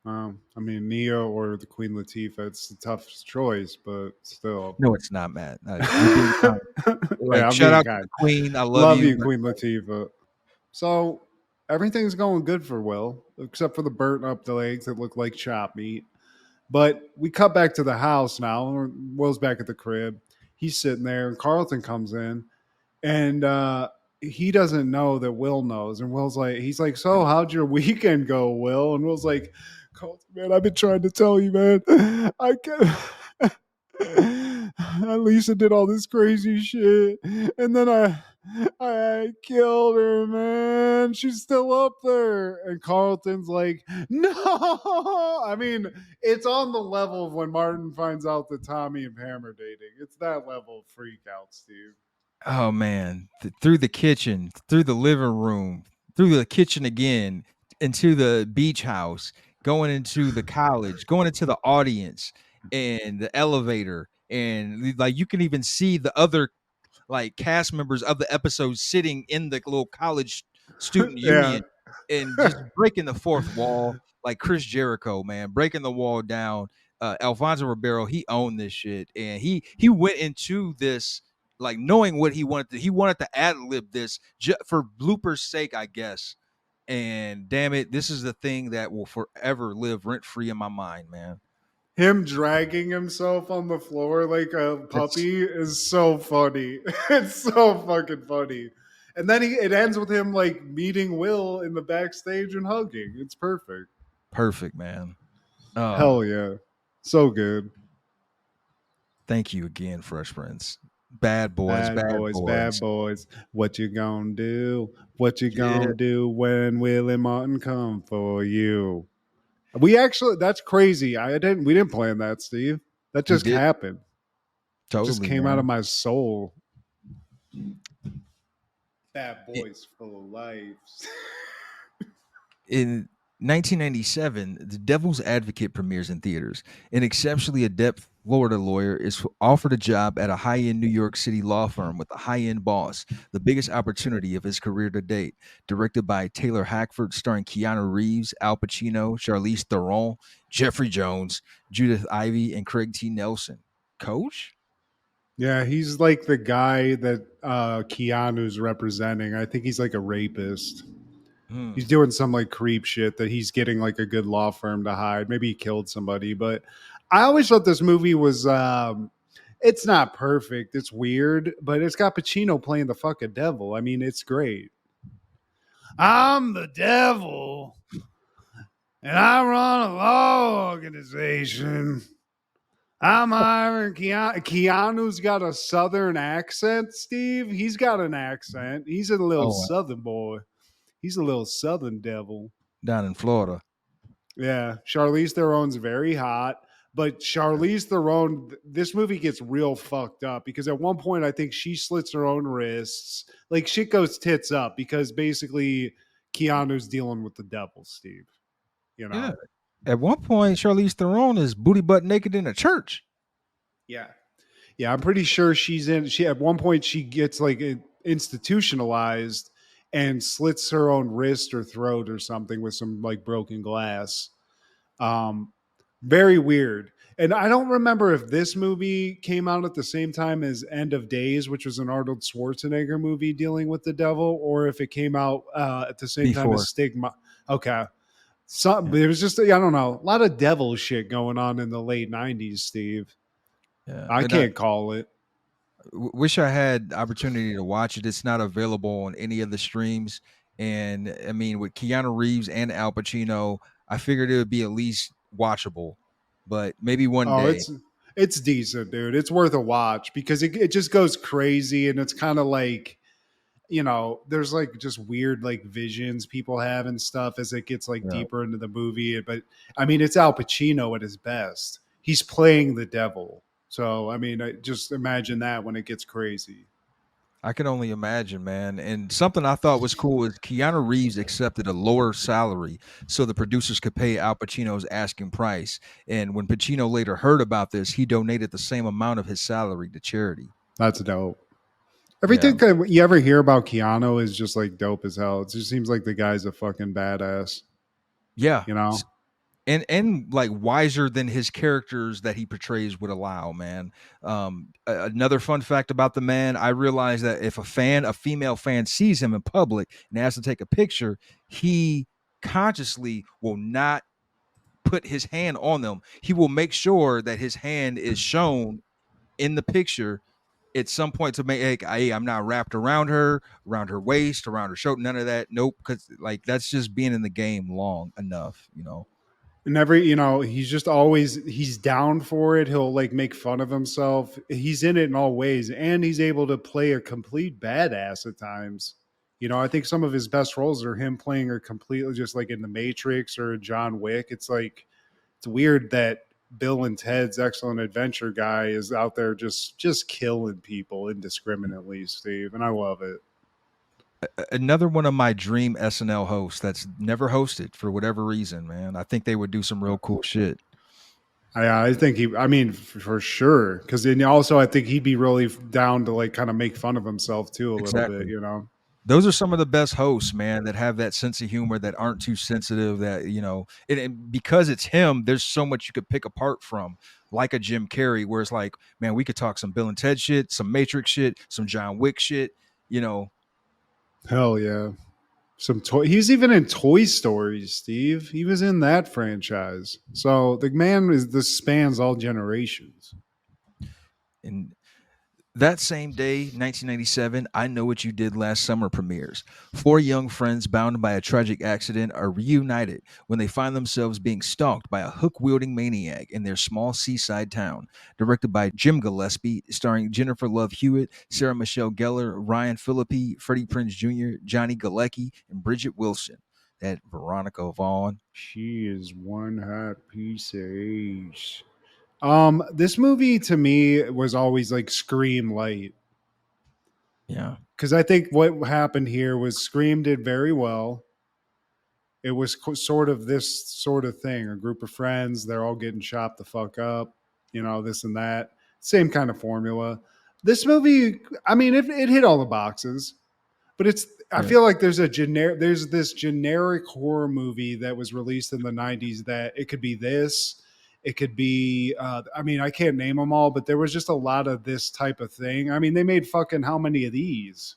I mean, Neo or the Queen Latifah. It's a tough choice, but still. No, it's not, Matt. You're being kind. Yeah, Like, I'm shout being out to kind. the Queen. I love Love you. you, Queen Latifah. So everything's going good for Will, except for the burnt up legs that look like chop meat. But we cut back to the house now. Will's back at the crib. He's sitting there, and Carlton comes in, and he doesn't know that Will knows. And Will's like, he's like, so how'd your weekend go, Will? And Will's like, Carlton, man, I've been trying to tell you, man. I can't. Lisa did all this crazy shit, and then I killed her, man. She's still up there. And Carlton's like, no. I mean, it's on the level of when Martin finds out that Tommy and Pam are dating. It's that level of freak out, Steve. Oh man, through the kitchen, through the living room, through the kitchen again, into the beach house, going into the college, going into the audience, and the elevator, and like you can even see the other like cast members of the episode sitting in the little college student Yeah. union and just breaking the fourth wall like Chris Jericho, man, breaking the wall down. Alfonso Ribeiro, he owned this shit, and he went into this like knowing what he wanted to ad lib this for bloopers sake, I guess. And damn it, this is the thing that will forever live rent free in my mind, man. Him dragging himself on the floor like a That's puppy is so funny. It's so fucking funny. And then it ends with him like meeting Will in the backstage and hugging. It's perfect. perfect, man. Hell yeah. So good. Thank you again, Fresh Prince. Bad boys, Bad bad boys, bad boys. boys. What you gonna do? What you Yeah, gonna do when Will and Martin come for you? We actually, that's crazy. We didn't plan that, Steve. That we just did happened. Just totally, came out of man. my soul. Bad I- boys full of lives. In 1997, The Devil's Advocate premieres in theaters. An exceptionally adept Florida lawyer is offered a job at a high end New York City law firm with a high end boss, the biggest opportunity of his career to date. Directed by Taylor Hackford, starring Keanu Reeves, Al Pacino, Charlize Theron, Jeffrey Jones, Judith Ivey, and Craig T. Nelson. Coach? Yeah, he's like the guy that Keanu's representing. I think he's like a rapist. He's Hmm. doing some like creep shit that he's getting like a good law firm to hide. Maybe he killed somebody, but I always thought this movie was it's not perfect. It's weird, but it's got Pacino playing the fucking devil. I mean, it's great. I'm the devil and I run a law organization. I'm hiring Keanu. Keanu's got a southern accent, Steve. He's got an accent. He's a little Oh, southern boy. He's a little southern devil. down in Florida. Yeah, Charlize Theron's very hot, but Charlize Theron, this movie gets real fucked up because at one point I think she slits her own wrists. Like shit goes tits up because basically Keanu's dealing with the devil, Steve. You Yeah. know? At one point, Charlize Theron is booty butt naked in a church. Yeah. Yeah, I'm pretty sure she at one point she gets like institutionalized and slits her own wrist or throat or something with some like broken glass. Um, Very weird. And I don't remember if this movie came out at the same time as End of Days, which was an Arnold Schwarzenegger movie dealing with the devil, or if it came out at the same time as Before. Stigma. Okay. Some Yeah. It was just I don't know, a lot of devil shit going on in the late '90s, Steve. Yeah. I And I can't call it. wish I had opportunity to watch it. It's not available on any of the streams. And I mean, with Keanu Reeves and Al Pacino, I figured it would be at least watchable. But maybe one Oh, day. it's decent, dude. It's worth a watch because it just goes crazy and it's kind of like there's like just weird like visions people have and stuff as it gets like Yeah. deeper into the movie. But I mean, it's Al Pacino at his best. He's playing the devil. So I mean, just imagine that when it gets crazy. I can only imagine, man. And something I thought was cool is Keanu Reeves accepted a lower salary so the producers could pay Al Pacino's asking price. And when Pacino later heard about this, he donated the same amount of his salary to charity. That's dope. Yeah. Everything that you ever hear about Keanu is just like dope as hell. It just seems like the guy's a fucking badass. Yeah. You know? And like wiser than his characters that he portrays would allow, man. Another fun fact about the man, I realized that if a female fan sees him in public and asks to take a picture, he consciously will not put his hand on them. He will make sure that his hand is shown in the picture at some point to make, hey, I'm not wrapped around her waist, around her shoulder, none of that. Nope, because like that's just being in the game long enough. And he's just he's down for it. He'll like make fun of himself. He's in it in all ways, and he's able to play a complete badass at times. I think some of his best roles are him playing a completely just like in the Matrix or John Wick. It's like it's weird that Bill and Ted's Excellent Adventure guy is out there just killing people indiscriminately, Steve, and I love it. Another one of my dream SNL hosts that's never hosted for whatever reason, man. I think they would do some real cool shit. I think I mean, for sure. Because then also, I think he'd be really down to like kind of make fun of himself too a little bit, Exactly. you know? Those are some of the best hosts, man, that have that sense of humor, that aren't too sensitive, and because it's him, there's so much you could pick apart from, like a Jim Carrey, where it's like, man, we could talk some Bill and Ted shit, some Matrix shit, some John Wick shit, you know. Hell yeah. some toy. He's even in Toy Story, Steve. He was in that franchise. So the man is this spans all generations. And that same day, 1997, I Know What You Did Last Summer premieres. Four young friends bound by a tragic accident are reunited when they find themselves being stalked by a hook wielding maniac in their small seaside town. Directed by Jim Gillespie, starring Jennifer Love Hewitt, Sarah Michelle Gellar, Ryan Phillippe, Freddie Prinze Jr., Johnny Galecki, and Bridget Wilson. That Veronica Vaughn. She is one hot piece of ace. This movie to me was always like Scream light. Yeah. Because I think what happened here was Scream did very well. It was sort of this sort of thing, a group of friends, they're all getting chopped the fuck up, this and that. Same kind of formula. This movie, I mean, it hit all the boxes, but I Yeah. feel like there's this generic horror movie that was released in the 90s that it could be this, it could be, I mean, I can't name them all, but there was just a lot of this type of thing. I mean, they made fucking how many of these?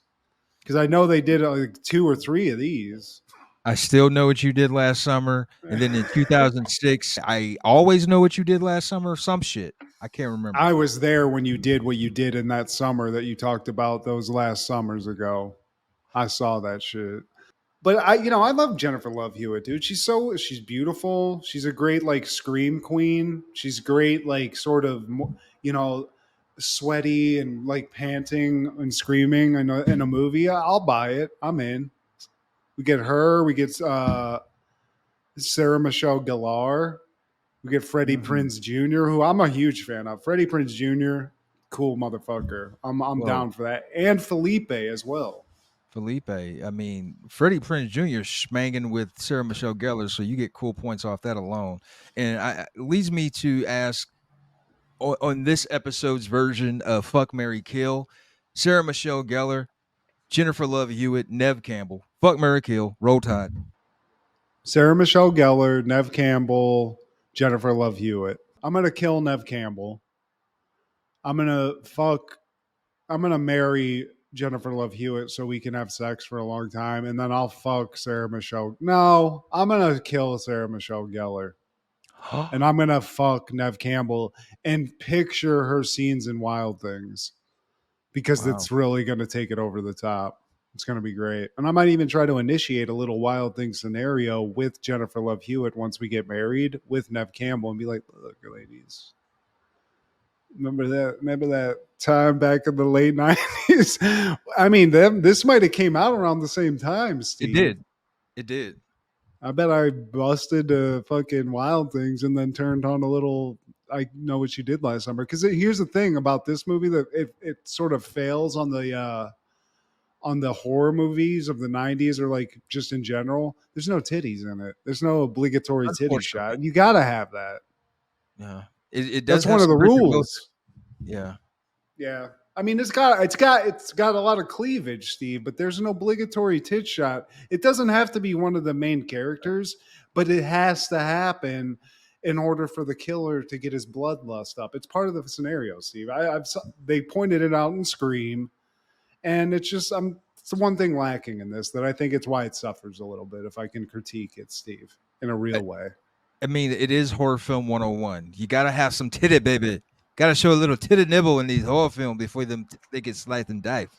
Because I know they did like 2 or 3 of these. I Still Know What You Did Last Summer. And then in 2006, I Always Know What You Did Last Summer. Some shit. I can't remember. I was there when you did what you did in that summer that you talked about those last summers ago. I saw that shit. But I love Jennifer Love Hewitt, dude. She's beautiful. She's a great like scream queen. She's great, like sort of, sweaty and like panting and screaming in a movie. I'll buy it. I'm in. We get her. We get Sarah Michelle Gellar. We get Freddie Prinze Jr., who I'm a huge fan of. Freddie Prinze Jr., cool motherfucker. I'm Whoa. down for that. And Felipe as well. Felipe. I mean, Freddie Prinze Jr. schmanging with Sarah Michelle Gellar, so you get cool points off that alone. And it leads me to ask on this episode's version of Fuck Mary Kill, Sarah Michelle Gellar, Jennifer Love Hewitt, Nev Campbell. Fuck Mary Kill, Roll Tide. Sarah Michelle Gellar, Nev Campbell, Jennifer Love Hewitt. I'm gonna kill Nev Campbell. I'm gonna marry Jennifer Love Hewitt so we can have sex for a long time, and then I'll fuck Sarah Michelle. No, I'm gonna kill Sarah Michelle Gellar, and I'm gonna fuck Nev Campbell and picture her scenes in Wild Things because Wow. it's really gonna take it over the top. It's gonna be great, and I might even try to initiate a little Wild Things scenario with Jennifer Love Hewitt once we get married with Nev Campbell, and be like, "Look, ladies, remember that time back in the late 90s." I mean, this might have came out around the same time, It Steve. did. It did. I bet I busted fucking Wild Things and then turned on a little I Know What You Did Last Summer. Because here's the thing about this movie, that it sort of fails on the horror movies of the 90s, or like just in general. There's no titties in it. There's no obligatory titty Unfortunately. shot. You gotta have that. Yeah. It does That's have one of the some Bridget Wilson. rules. Yeah. Yeah. I mean, it's got a lot of cleavage, Steve, but there's an obligatory tit shot. It doesn't have to be one of the main characters, but it has to happen in order for the killer to get his bloodlust up. It's part of the scenario, Steve. They pointed it out in Scream, and it's just it's the one thing lacking in this that I think it's why it suffers a little bit. If I can critique it, Steve, in a real way. I mean, it is horror film 101. You got to have some titty, baby. Got to show a little titty nibble in these horror films before they get sliced and diced.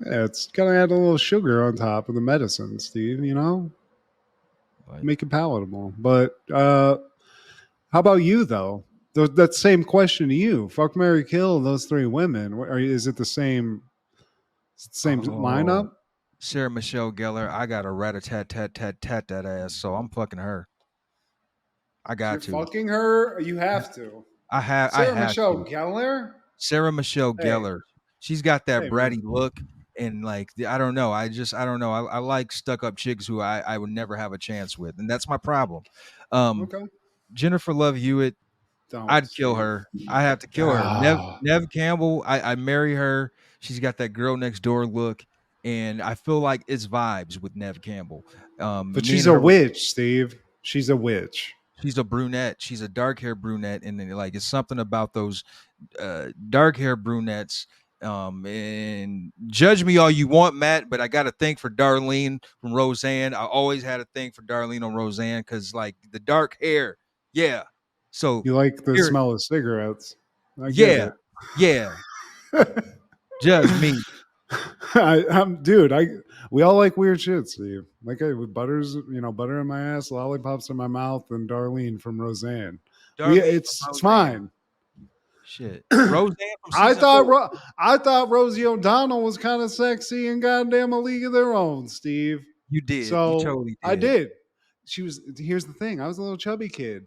Yeah, it's gotta add a little sugar on top of the medicine, Steve. But Make it palatable. But how about you though? That same question to you. Fuck Mary Kill those 3 women. Is it the same? Is it the same oh, lineup? Sarah Michelle Gellar, I got a rat a tat tat tat tat that ass, so I'm fucking her. I You're got to. fucking her. You have to. I Sarah have Michelle to. Gellar. Sarah Michelle Hey, Gellar. She's got that hey, bratty man. look, and like I don't know. I don't know. I like stuck up chicks who I would never have a chance with, and that's my problem. Um, Okay. Jennifer Love Hewitt, Don't, I'd kill Steve. her. I have to kill her. Ah. Nev Campbell, I marry her. She's got that girl next door look, and I feel like it's vibes with Nev Campbell. But Me she's and a her, witch, Steve. She's a witch. she's a brunette. She's a dark hair brunette, and then like it's something about those dark hair brunettes And judge me all you want, Matt, but I got a thing for Darlene from Roseanne. I always had a thing for Darlene on Roseanne because, like, the dark hair. Yeah. So You like the here, smell of cigarettes. I get yeah, it. yeah. Judge me. Dude, we all like weird shit, Steve. Like with butters, butter in my ass, lollipops in my mouth, and Darlene from Roseanne. Darlene from It's Roseanne. fine. Shit. Roseanne from season 4. I thought Rosie O'Donnell was kind of sexy and goddamn a league of their own, Steve. You did. You So totally I did. did. She was. Here's the thing. I was a little chubby kid.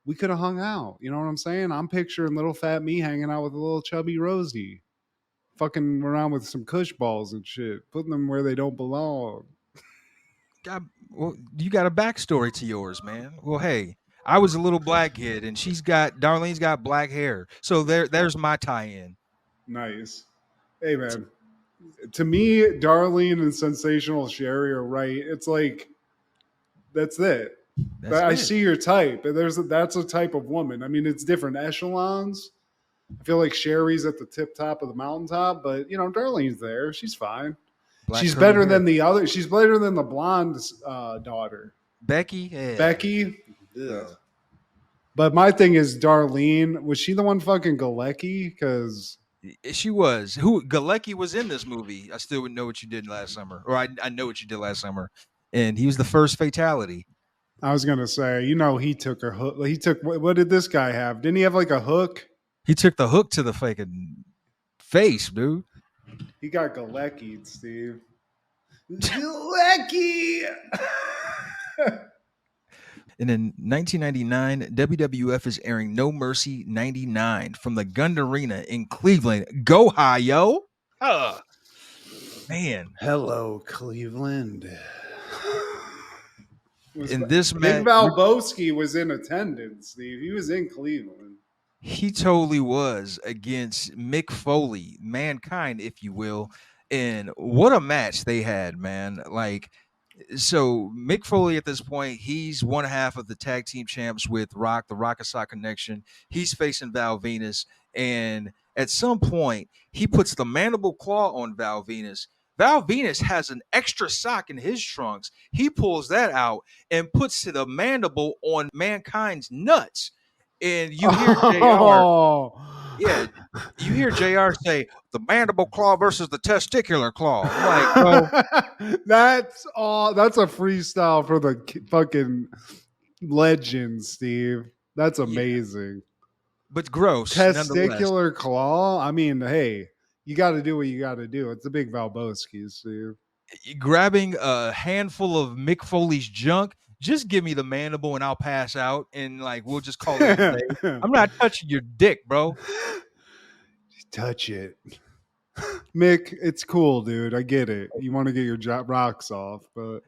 We could have hung out. You know what I'm saying? I'm picturing little fat me hanging out with a little chubby Rosie, fucking around with some Kush balls and shit, putting them where they don't belong. Well, you got a backstory to yours, man. Well, hey, I was a little black kid, and Darlene's got black hair, so there's my tie-in. Nice. Hey, man. To me, Darlene and Sensational Sherry are right. It's like that's it. That's I it. see your type. That's a type of woman. I mean, it's different echelons. I feel like Sherry's at the tip top of the mountaintop, but Darlene's there. She's fine. Black She's curly better hair. than the other. She's better than the blonde daughter, Becky. Yeah. Becky. Yeah. But my thing is, Darlene, was she the one fucking Galecki? Because She was. Who Galecki was in this movie. I still would know what you did last summer, or I know what you did last summer, and he was the first fatality. I was gonna say, he took her hook. He took what did this guy have? Didn't he have like a hook? He took the hook to the fucking face, dude. He got Galecki'd, Steve. Galecki. And in 1999, WWF is airing No Mercy 99 from the Gund Arena in Cleveland. Go high, yo! Man, Hello, Cleveland. in this Big match, Valboski was in attendance, Steve. He was in Cleveland. he totally was against Mick Foley, Mankind, if you will. And what a match they had, man! Like, so Mick Foley at this point, he's one half of the tag team champs with Rock, the Rock-A-Sock Connection. He's facing Val Venus, and at some point, he puts the mandible claw on Val Venus. Val Venus has an extra sock in his trunks. He pulls that out and puts the mandible on Mankind's nuts. And you hear JR, yeah, you hear JR say the mandible claw versus the testicular claw. I'm like, bro, That's all. That's a freestyle for the fucking legend, Steve. That's amazing. but gross nonetheless. Testicular claw. I mean, hey, you got to do what you got to do. It's a big Valboski, Steve. Grabbing a handful of Mick Foley's junk, just give me the mandible and I'll pass out, and like we'll just call it a day. I'm not touching your dick, bro. Touch it. Mick, it's cool, dude. I get it. You want to get your rocks off, but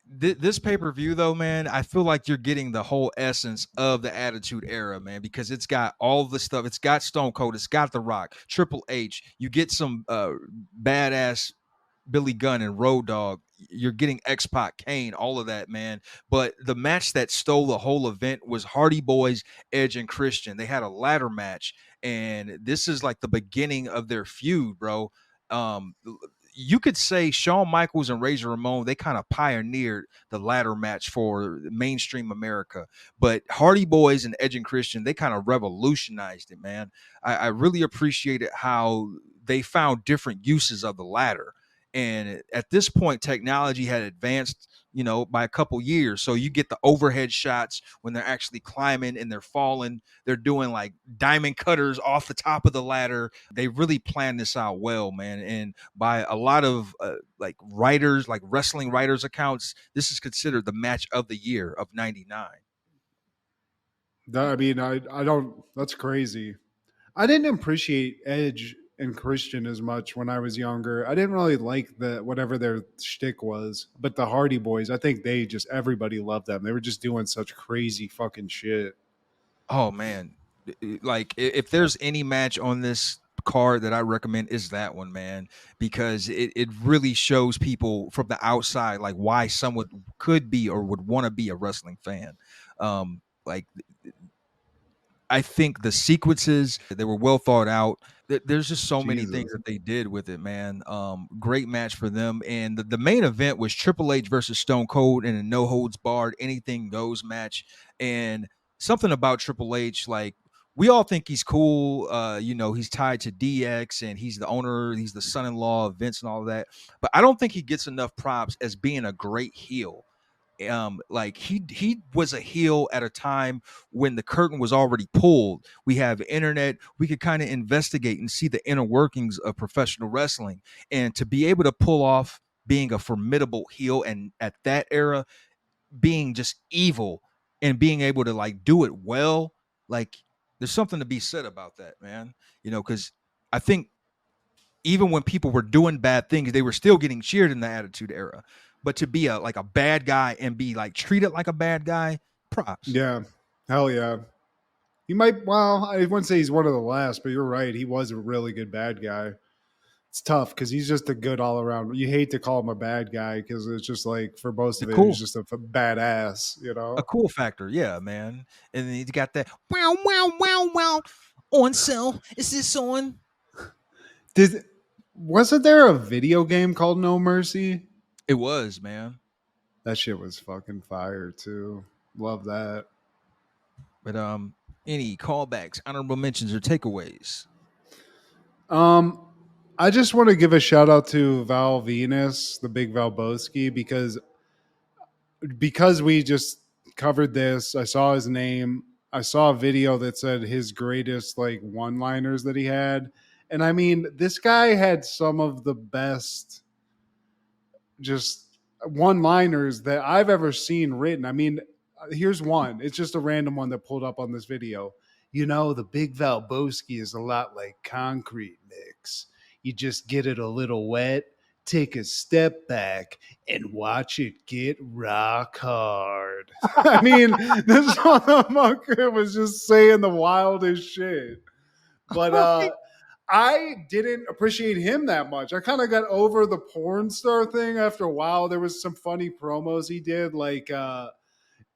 This pay-per-view though, man, I feel like you're getting the whole essence of the Attitude Era, man, because it's got all the stuff. It's got Stone Cold, it's got The Rock, Triple H. You get some badass Billy Gunn and Road Dogg. You're getting X-Pac, Kane, all of that, man. But the match that stole the whole event was Hardy Boys, Edge and Christian. They had a ladder match, and this is like the beginning of their feud, bro. Um, you could say Shawn Michaels and Razor Ramon, they kind of pioneered the ladder match for mainstream America. But Hardy Boys and Edge and Christian, they kind of revolutionized it, man. I really appreciated how they found different uses of the ladder. And at this point, technology had advanced, by a couple years. So you get the overhead shots when they're actually climbing and they're falling. They're doing like diamond cutters off the top of the ladder. They really planned this out well, man. And by a lot of like writers, like wrestling writers accounts, this is considered the match of the year of 99. I mean, I don't. That's crazy. I didn't appreciate Edge and Christian as much when I was younger. I didn't really like whatever their shtick was, but the Hardy Boys, I think everybody loved them. They were just doing such crazy fucking shit. Oh man, like if there's any match on this card that I recommend is that one, man, because it really shows people from the outside like why someone could be or would want to be a wrestling fan. Like I think the sequences, they were well thought out. There's just so many things Jesus. that they did with it, man. Great match for them, and the main event was Triple H versus Stone Cold in a no holds barred anything goes match. And something about Triple H, like we all think he's cool. He's tied to DX, and he's the owner, he's the son-in-law of Vince, and all of that. But I don't think he gets enough props as being a great heel. Like he was a heel at a time when the curtain was already pulled. We have internet, we could kind of investigate and see the inner workings of professional wrestling, and to be able to pull off being a formidable heel, and at that era being just evil, and being able to like do it well, like there's something to be said about that, man. Because I think even when people were doing bad things, they were still getting cheered in the Attitude Era. But to be a bad guy and be like treated like a bad guy, props. Yeah. Hell yeah. He might, well, I wouldn't say he's one of the last, but you're right. He was a really good bad guy. It's tough because he's just a good all around. You hate to call him a bad guy because it's just like for most The of it, he's cool, just a badass, a cool factor, yeah, man. And then he's got that wow, wow, wow, wow on sale. Is this on? Did wasn't there a video game called No Mercy? It was, man. That shit was fucking fire too. Love that. But any callbacks, honorable mentions, or takeaways? Um, I just want to give a shout out to Val Venus, the big Valboski, because we just covered this. I saw his name. I saw a video that said his greatest like one liners that he had. And I mean, this guy had some of the best just one liners that I've ever seen written. I mean, here's one. It's just a random one that pulled up on this video. You know, the big Valboski is a lot like concrete mix. You just get it a little wet, take a step back, and watch it get rock hard. I mean, this motherfucker was just saying the wildest shit. But I didn't appreciate him that much. I kind of got over the porn star thing after a while. There was some funny promos he did, like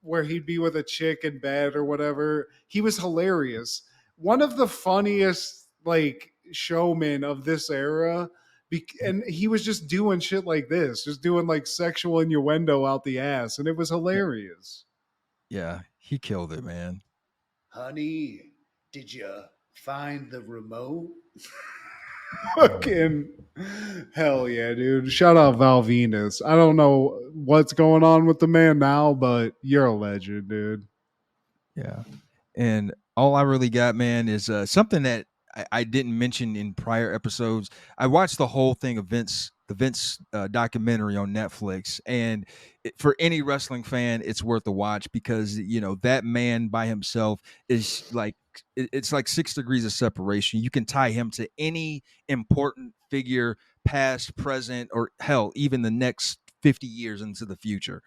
where he'd be with a chick in bed or whatever. He was hilarious. One of the funniest like showmen of this era. And he was just doing shit like this, just doing like sexual innuendo out the ass, and it was hilarious. Yeah, he killed it, man. Honey, did you find the remote? Fucking hell yeah, dude. Shout out Val Venus. I don't know what's going on with the man now, but you're a legend, dude. Yeah. And all I really got, man, is something that I didn't mention in prior episodes. I watched the whole thing of the Vince documentary on Netflix, and for any wrestling fan, it's worth a watch because that man by himself is like it's like 6 degrees of separation. You can tie him to any important figure, past, present, or hell, even the next 50 years into the future.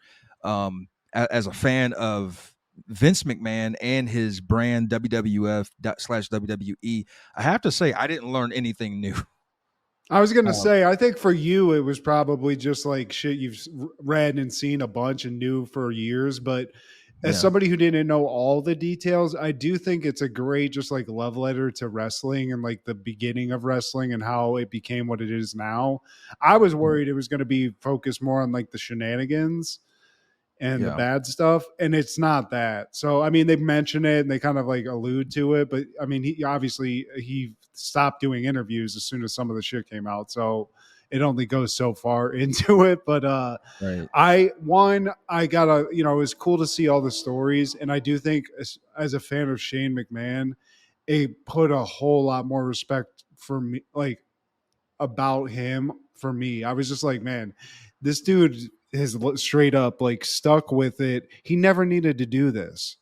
As a fan of Vince McMahon and his brand WWF/WWE, I have to say I didn't learn anything new. I was gonna Um, say, I think for you, it was probably just like shit you've read and seen a bunch and knew for years. But as yeah, somebody who didn't know all the details, I do think it's a great just like love letter to wrestling and like the beginning of wrestling and how it became what it is now. I was worried it was going to be focused more on like the shenanigans and the yeah, bad stuff, and it's not that. So I mean, they mention it and they kind of like allude to it, but I mean, he obviously he stopped doing interviews as soon as some of the shit came out, so it only goes so far into it. But right. I gotta, it was cool to see all the stories, and I do think as a fan of Shane McMahon, it put a whole lot more respect for me, like about him for me. I was just like, man, this dude has straight up like stuck with it. He never needed to do this.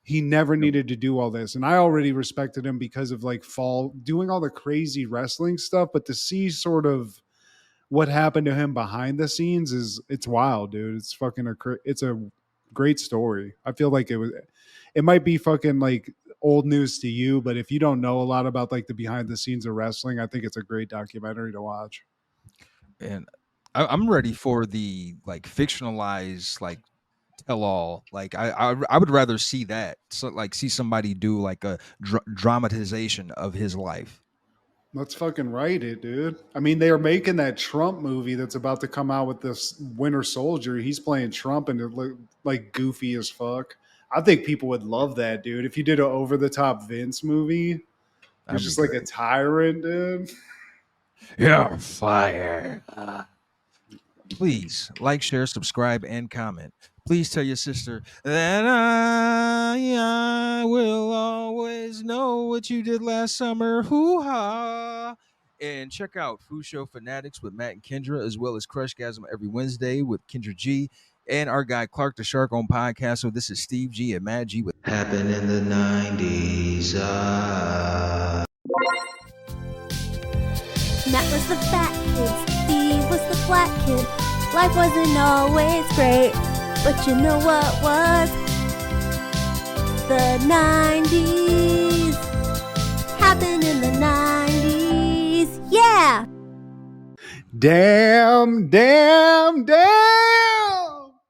He never Yep. needed to do all this. And I already respected him because of like fall doing all the crazy wrestling stuff. But to see sort of what happened to him behind the scenes it's wild, dude. It's fucking it's a great story. I feel like it might be fucking like old news to you, but if you don't know a lot about like the behind the scenes of wrestling, I think it's a great documentary to watch. And I'm ready for the like fictionalized like tell all. Like I would rather see that. So like see somebody do like a dramatization of his life. Let's fucking write it, dude. I mean, they are making that Trump movie that's about to come out with this Winter Soldier. He's playing Trump and it looked like goofy as fuck. I think people would love that, dude. If you did an over the top Vince movie, That'd he's be just like a great. tyrant, dude. You're fired. Please like, share, subscribe, and comment. Please tell your sister that I will always know what you did last summer. Hoo ha! And check out Food Show Fanatics with Matt and Kendra, as well as Crushgasm every Wednesday with Kendra G and our guy Clark the Shark on podcast. So this is Steve G and Matt G with Happened in the 90s. Matt was the fat kid, Steve was the flat kid. Life wasn't always great, but you know what was? The 90s. Happened in the 90s. Yeah! Damn.